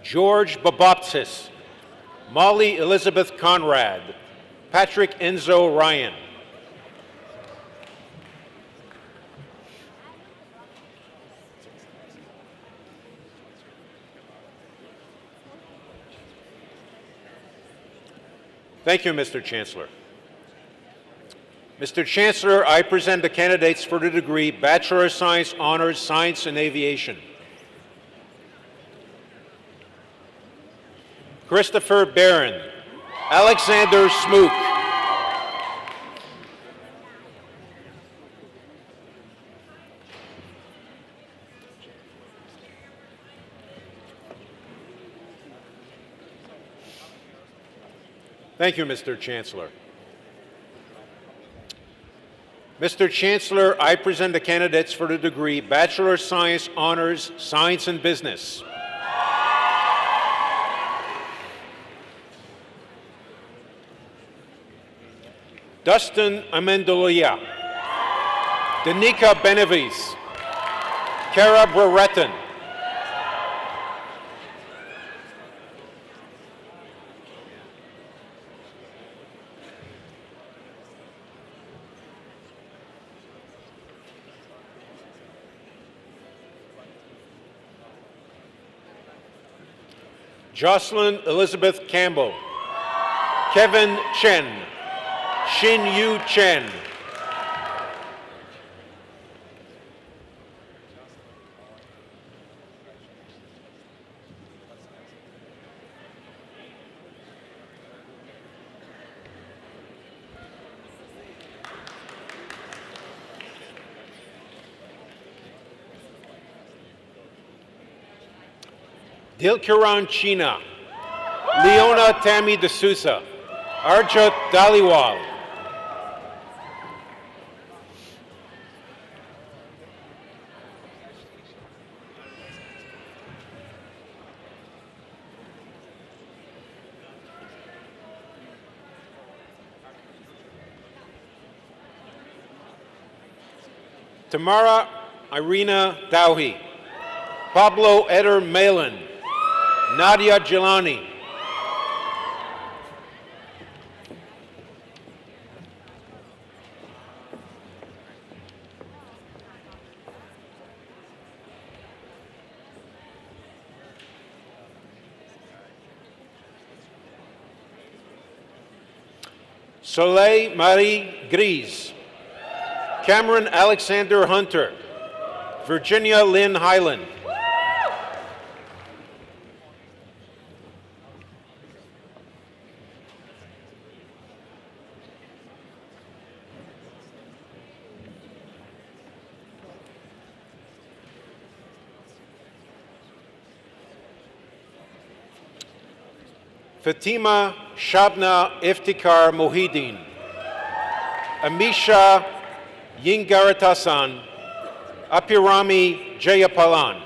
George Babopsis, Molly Elizabeth Conrad, Patrick Enzo Ryan. Thank you, Mr. Chancellor. Mr. Chancellor, I present the candidates for the degree Bachelor of Science Honors Science and Aviation. Christopher Barron, Alexander Smook, Thank you, Mr. Chancellor. Mr. Chancellor, I present the candidates for the degree Bachelor of Science Honors Science and Business. Dustin Amendolia, Danica Benavides, Kara Brereton, Jocelyn Elizabeth Campbell, Kevin Chen, Xin Yu Chen, Dilkiran China, Leona Tammy D'Souza, Arjot Daliwal, Tamara Irina Dowhy, Pablo Eder Malin, Nadia Jelani, Soleil Marie Grise, Cameron Alexander Hunter, Virginia Lynn Highland, Fatima Shabna Iftikhar Mohideen, Amisha Yingaratasan, Apirami Jayapalan,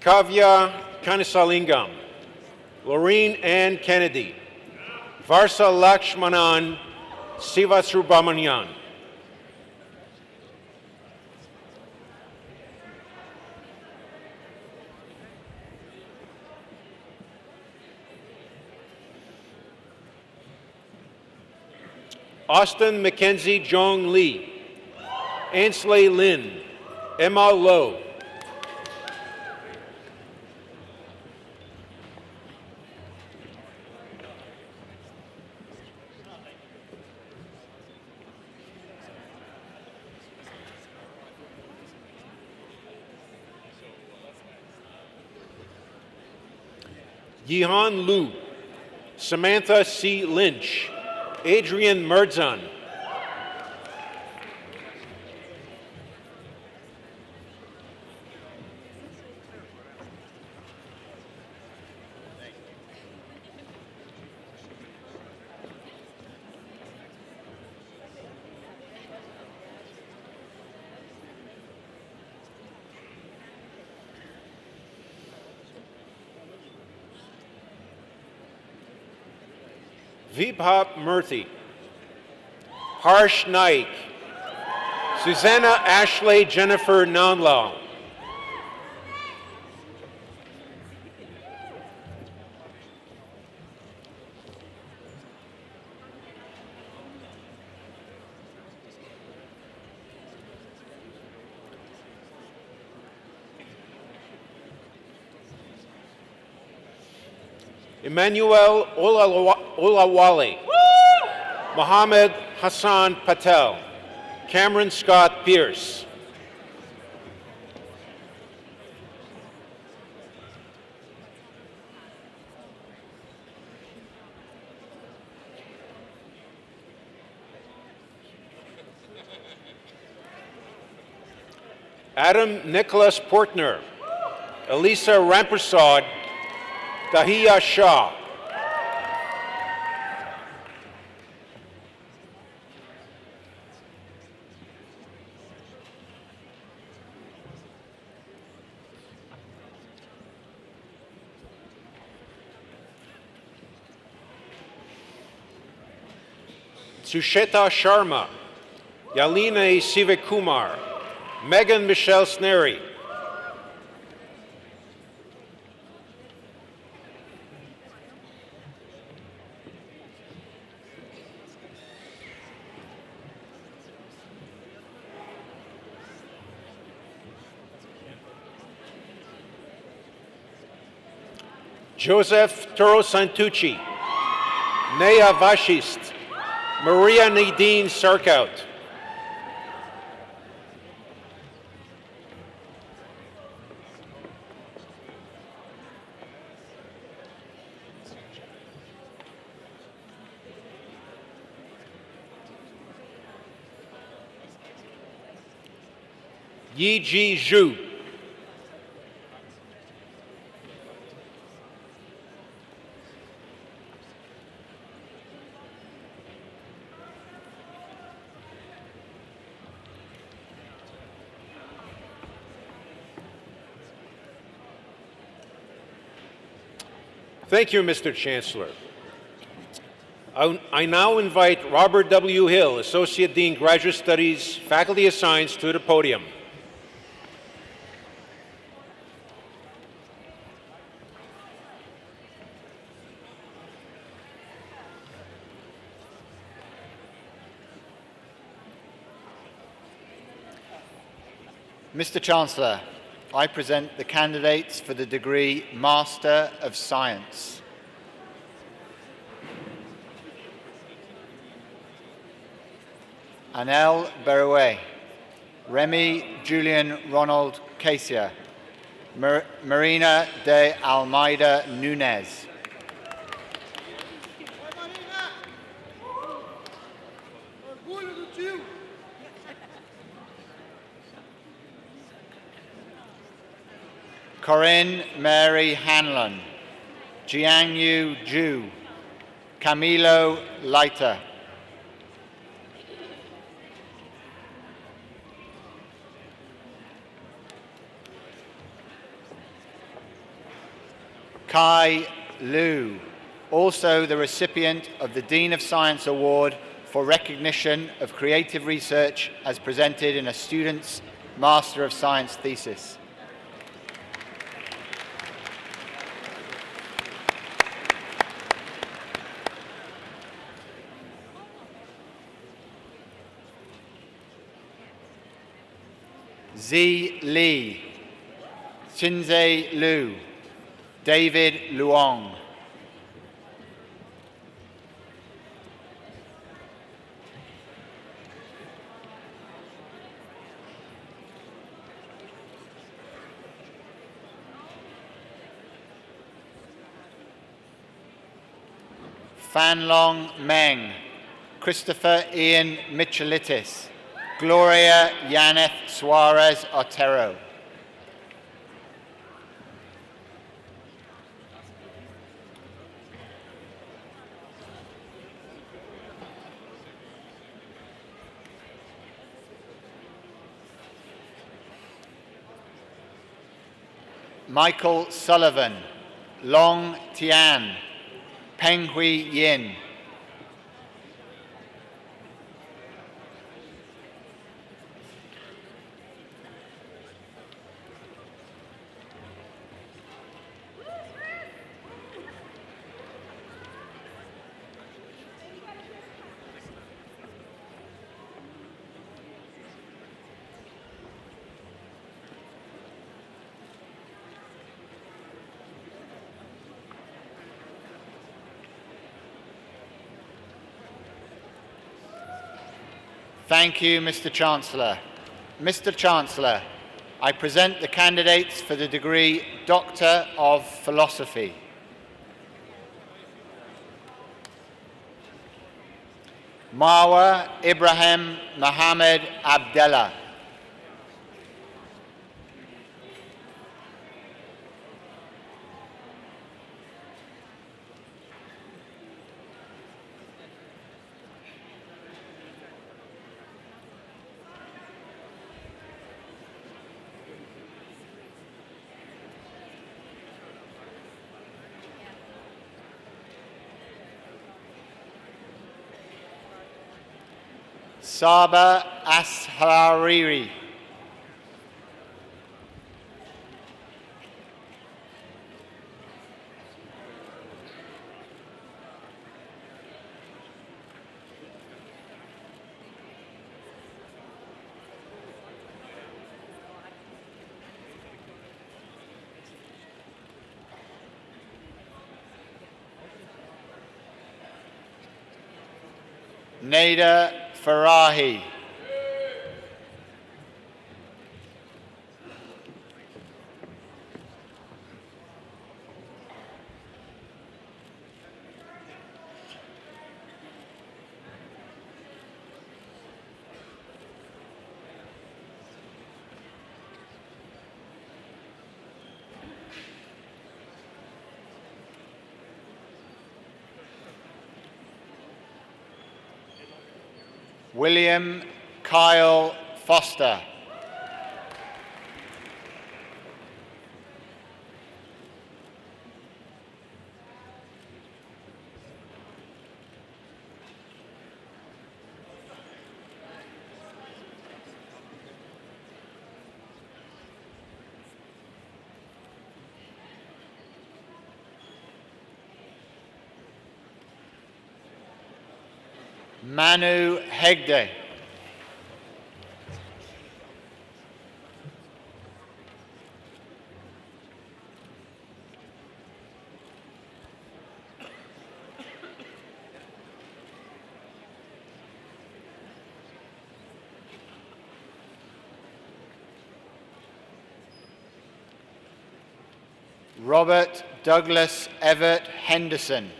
Kavya Kanisalingam, Laureen Ann Kennedy, Varsa Lakshmanan Sivasrubhamanyan. Austin Mackenzie Jong Lee, Ansley Lin, Emma Lowe. Yihan Lu, Samantha C. Lynch, Adrian Merdzan. Vibha Murthy, Harsh Naik, Susanna Ashley Jennifer Nanlau. Emmanuel Olawale, Mohammed Hassan Patel, Cameron Scott Pierce. Adam Nicholas Portner, Elisa Rampersad, Dahiya Shah. Susheta Sharma, Yaline Sivakumar, Megan Michelle Snary. Joseph Toro Santucci, Naya Vashist, Maria Nadine Sarkout. Yi Ji Zhu. Thank you, Mr. Chancellor. I now invite Robert W. Hill, Associate Dean, Graduate Studies, Faculty of Science, to the podium. Mr. Chancellor, I present the candidates for the degree Master of Science. Anel Berouet, Remy Julian Ronald Casia, Marina de Almeida Nunez. Corinne Mary Hanlon, Jiangyu Zhu, Camilo Leiter. Kai Liu, also the recipient of the Dean of Science Award for recognition of creative research as presented in a student's Master of Science thesis. Zi Li, Xinzhe Liu, David Luong. Fanlong Meng, Christopher Ian Michelitis, Gloria Yaneth Suarez Otero. Michael Sullivan, Long Tian, Penghui Yin. Thank you, Mr. Chancellor. Mr. Chancellor, I present the candidates for the degree Doctor of Philosophy. Marwa Ibrahim Mohammed Abdallah. Saba Ashariri. Nada Farahi. William Kyle Foster. Manu Hegde. Robert Douglas Everett Henderson.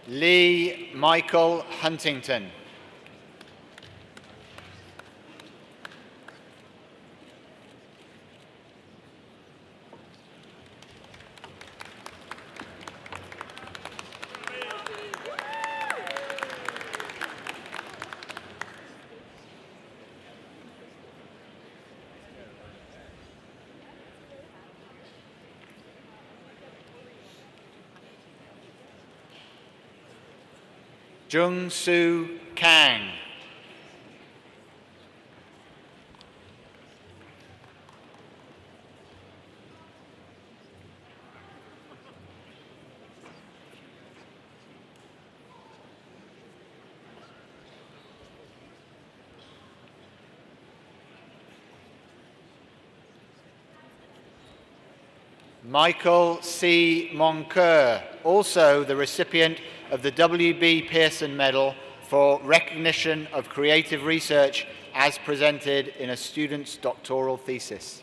Lee Michael Huntington. Jung Soo Kang. Michael C. Moncur, also the recipient of the W.B. Pearson Medal for recognition of creative research as presented in a student's doctoral thesis.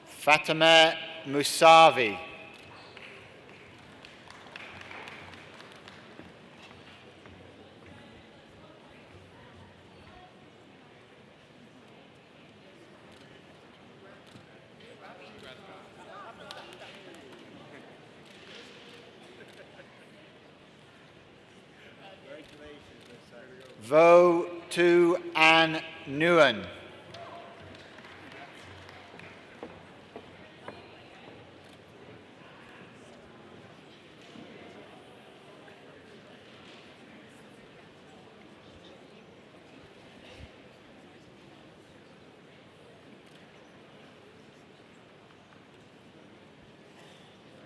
Fatima Musavi. Vo Tu An Nguyen.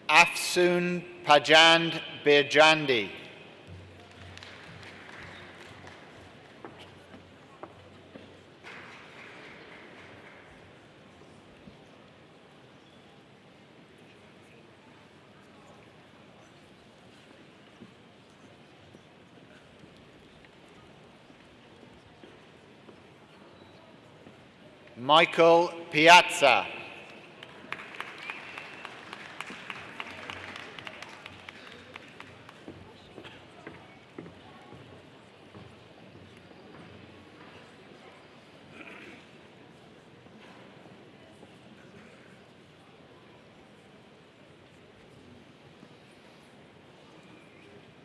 Afsun Pajand Birjandi. Michael Piazza.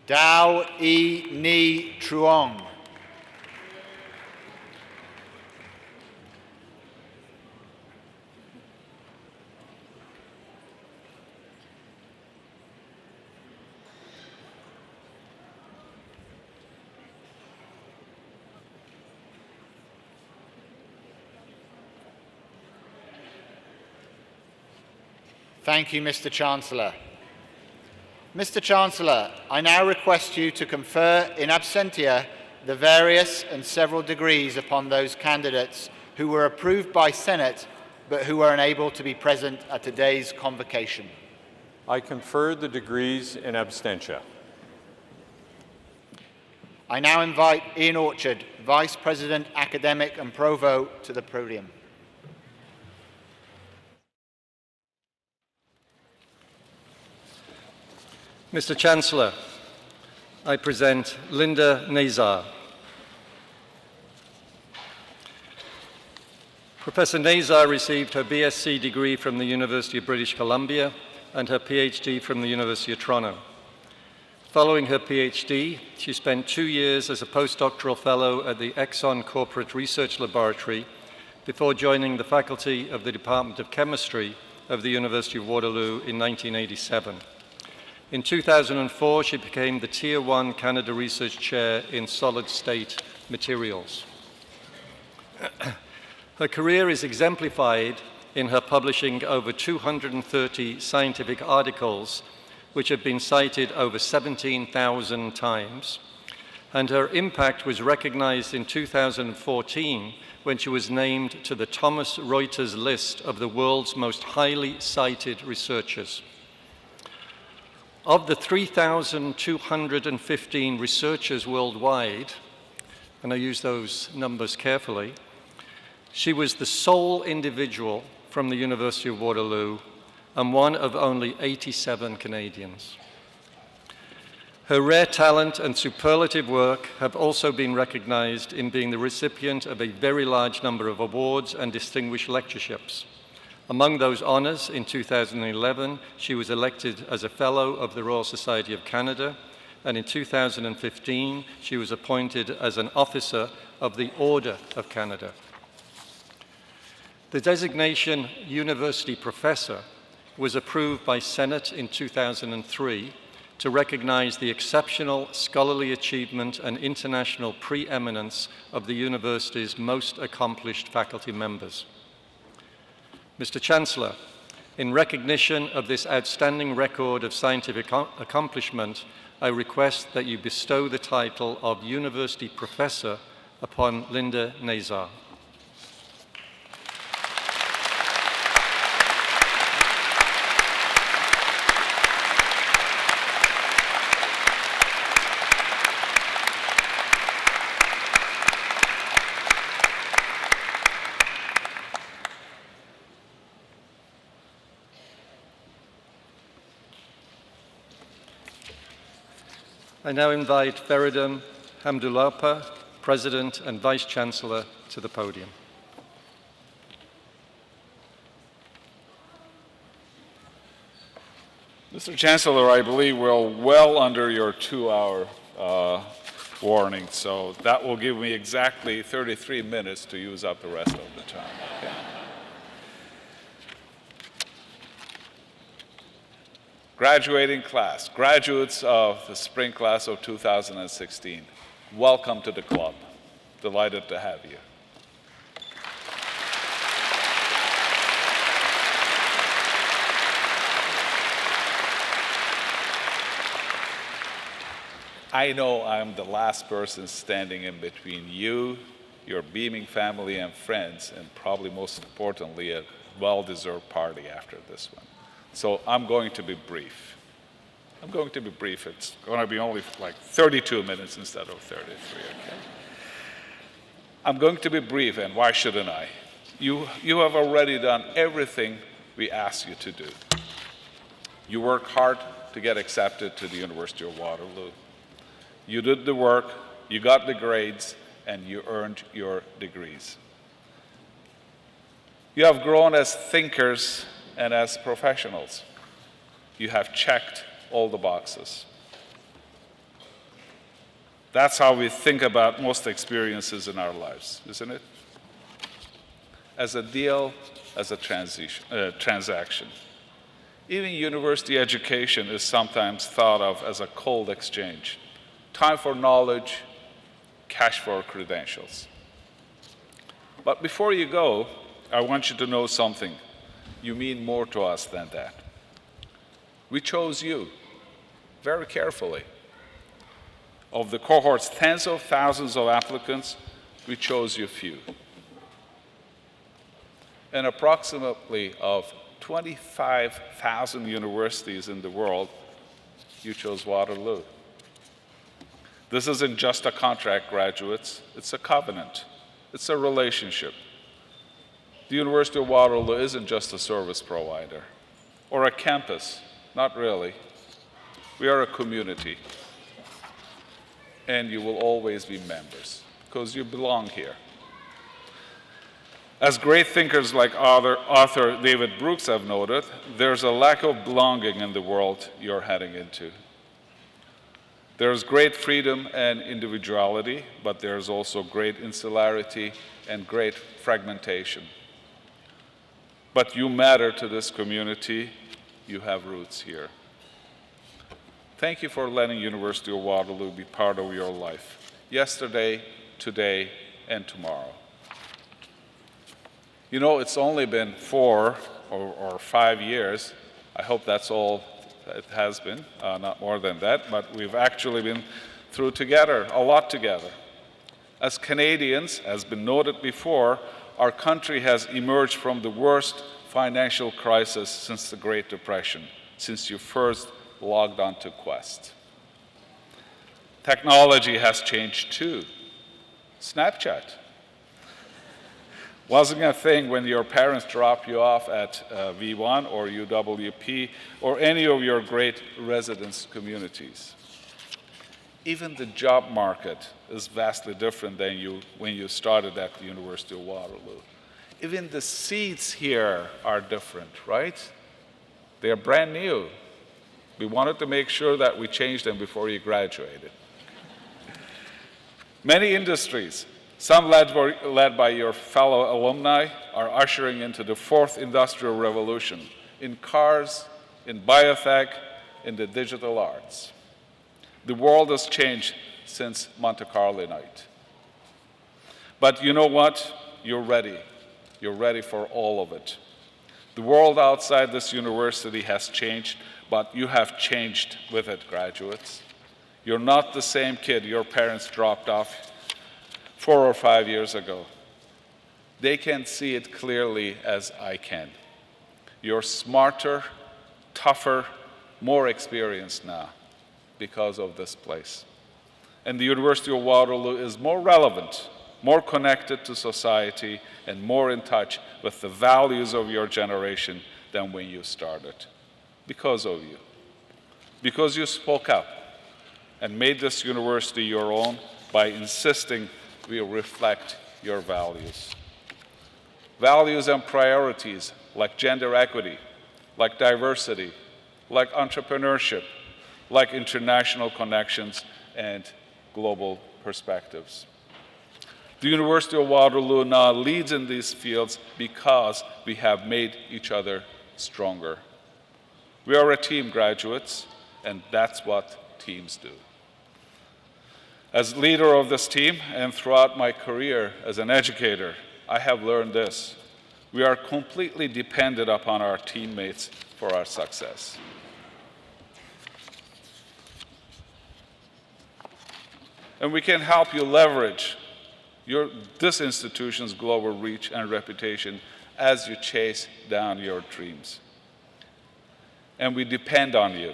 Dao E Ni Truong. Thank you, Mr. Chancellor. Mr. Chancellor, I now request you to confer in absentia the various and several degrees upon those candidates who were approved by Senate but who were unable to be present at today's convocation. I confer the degrees in absentia. I now invite Ian Orchard, Vice President, Academic and Provost, to the podium. Mr. Chancellor, I present Linda Nazar. Professor Nazar received her BSc degree from the University of British Columbia and her PhD from the University of Toronto. Following her PhD, she spent 2 years as a postdoctoral fellow at the Exxon Corporate Research Laboratory before joining the faculty of the Department of Chemistry of the University of Waterloo in 1987. In 2004, she became the Tier 1 Canada Research Chair in Solid-State Materials. Her career is exemplified in her publishing over 230 scientific articles, which have been cited over 17,000 times. And her impact was recognized in 2014 when she was named to the Thomson Reuters list of the world's most highly cited researchers. Of the 3,215 researchers worldwide, and I use those numbers carefully, she was the sole individual from the University of Waterloo and one of only 87 Canadians. Her rare talent and superlative work have also been recognized in being the recipient of a very large number of awards and distinguished lectureships. Among those honors, in 2011, she was elected as a Fellow of the Royal Society of Canada, and in 2015, she was appointed as an Officer of the Order of Canada. The designation University Professor was approved by Senate in 2003 to recognize the exceptional scholarly achievement and international preeminence of the university's most accomplished faculty members. Mr. Chancellor, in recognition of this outstanding record of scientific accomplishment, I request that you bestow the title of University Professor upon Linda Nazar. I now invite Feridun Hamdulapa, President and Vice-Chancellor, to the podium. Mr. Chancellor, I believe we're well under your 2-hour warning, so that will give me exactly 33 minutes to use up the rest of the time. Okay. Graduating class, graduates of the spring class of 2016, welcome to the club. Delighted to have you. I know I'm the last person standing in between you, your beaming family and friends, and probably most importantly, a well-deserved party after this one. So I'm going to be brief. It's going to be only like 32 minutes instead of 33, okay? I'm going to be brief, and why shouldn't I? You have already done everything we asked you to do. You worked hard to get accepted to the University of Waterloo. You did the work, you got the grades, and you earned your degrees. You have grown as thinkers and as professionals. You have checked all the boxes. That's how we think about most experiences in our lives, isn't it? As a deal, as a transaction. Even university education is sometimes thought of as a cold exchange. Time for knowledge, cash for credentials. But before you go, I want you to know something. You mean more to us than that. We chose you very carefully. Of the cohort's tens of thousands of applicants, we chose you few. And approximately of 25,000 universities in the world, you chose Waterloo. This isn't just a contract, graduates. It's a covenant. It's a relationship. The University of Waterloo isn't just a service provider or a campus, not really. We are a community, and you will always be members because you belong here. As great thinkers like author David Brooks have noted, there's a lack of belonging in the world you're heading into. There's great freedom and individuality, but there's also great insularity and great fragmentation. But you matter to this community. You have roots here. Thank you for letting University of Waterloo be part of your life, yesterday, today, and tomorrow. You know, it's only been 4 or 5 years. I hope that's all it has been, not more than that, but we've actually been through together, a lot together. As Canadians, as been noted before, our country has emerged from the worst financial crisis since the Great Depression, since you first logged onto Quest. Technology has changed too. Snapchat wasn't a thing when your parents dropped you off at V1 or UWP or any of your great residence communities. Even the job market is vastly different than when you started at the University of Waterloo. Even the seats here are different, right? They are brand new. We wanted to make sure that we changed them before you graduated. Many industries, some led by your fellow alumni, are ushering into the fourth industrial revolution in cars, in biotech, in the digital arts. The world has changed since Monte Carlo night. But you know what? You're ready. You're ready for all of it. The world outside this university has changed, but you have changed with it, graduates. You're not the same kid your parents dropped off 4 or 5 years ago. They can see it clearly as I can. You're smarter, tougher, more experienced now because of this place. And the University of Waterloo is more relevant, more connected to society, and more in touch with the values of your generation than when you started. Because of you. Because you spoke up and made this university your own by insisting we reflect your values. Values and priorities like gender equity, like diversity, like entrepreneurship, like international connections and global perspectives. The University of Waterloo now leads in these fields because we have made each other stronger. We are a team, graduates, and that's what teams do. As leader of this team and throughout my career as an educator, I have learned this. We are completely dependent upon our teammates for our success. And we can help you leverage this institution's global reach and reputation as you chase down your dreams. And we depend on you.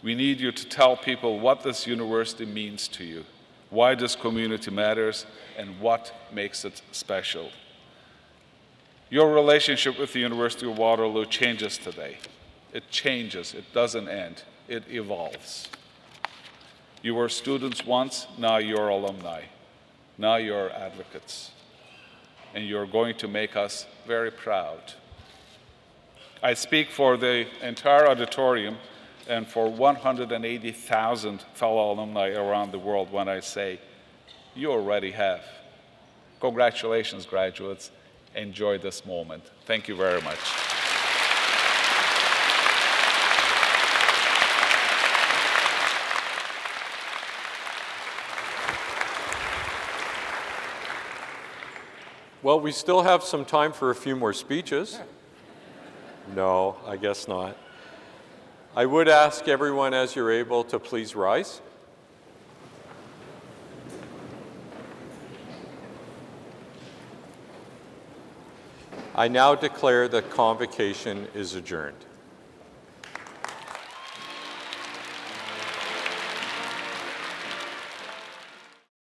We need you to tell people what this university means to you, why this community matters, and what makes it special. Your relationship with the University of Waterloo changes today. It changes, it doesn't end, it evolves. You were students once, now you're alumni. Now you're advocates. And you're going to make us very proud. I speak for the entire auditorium and for 180,000 fellow alumni around the world when I say, you already have. Congratulations, graduates. Enjoy this moment. Thank you very much. Well, we still have some time for a few more speeches. No, I guess not. I would ask everyone, as you're able, to please rise. I now declare that convocation is adjourned.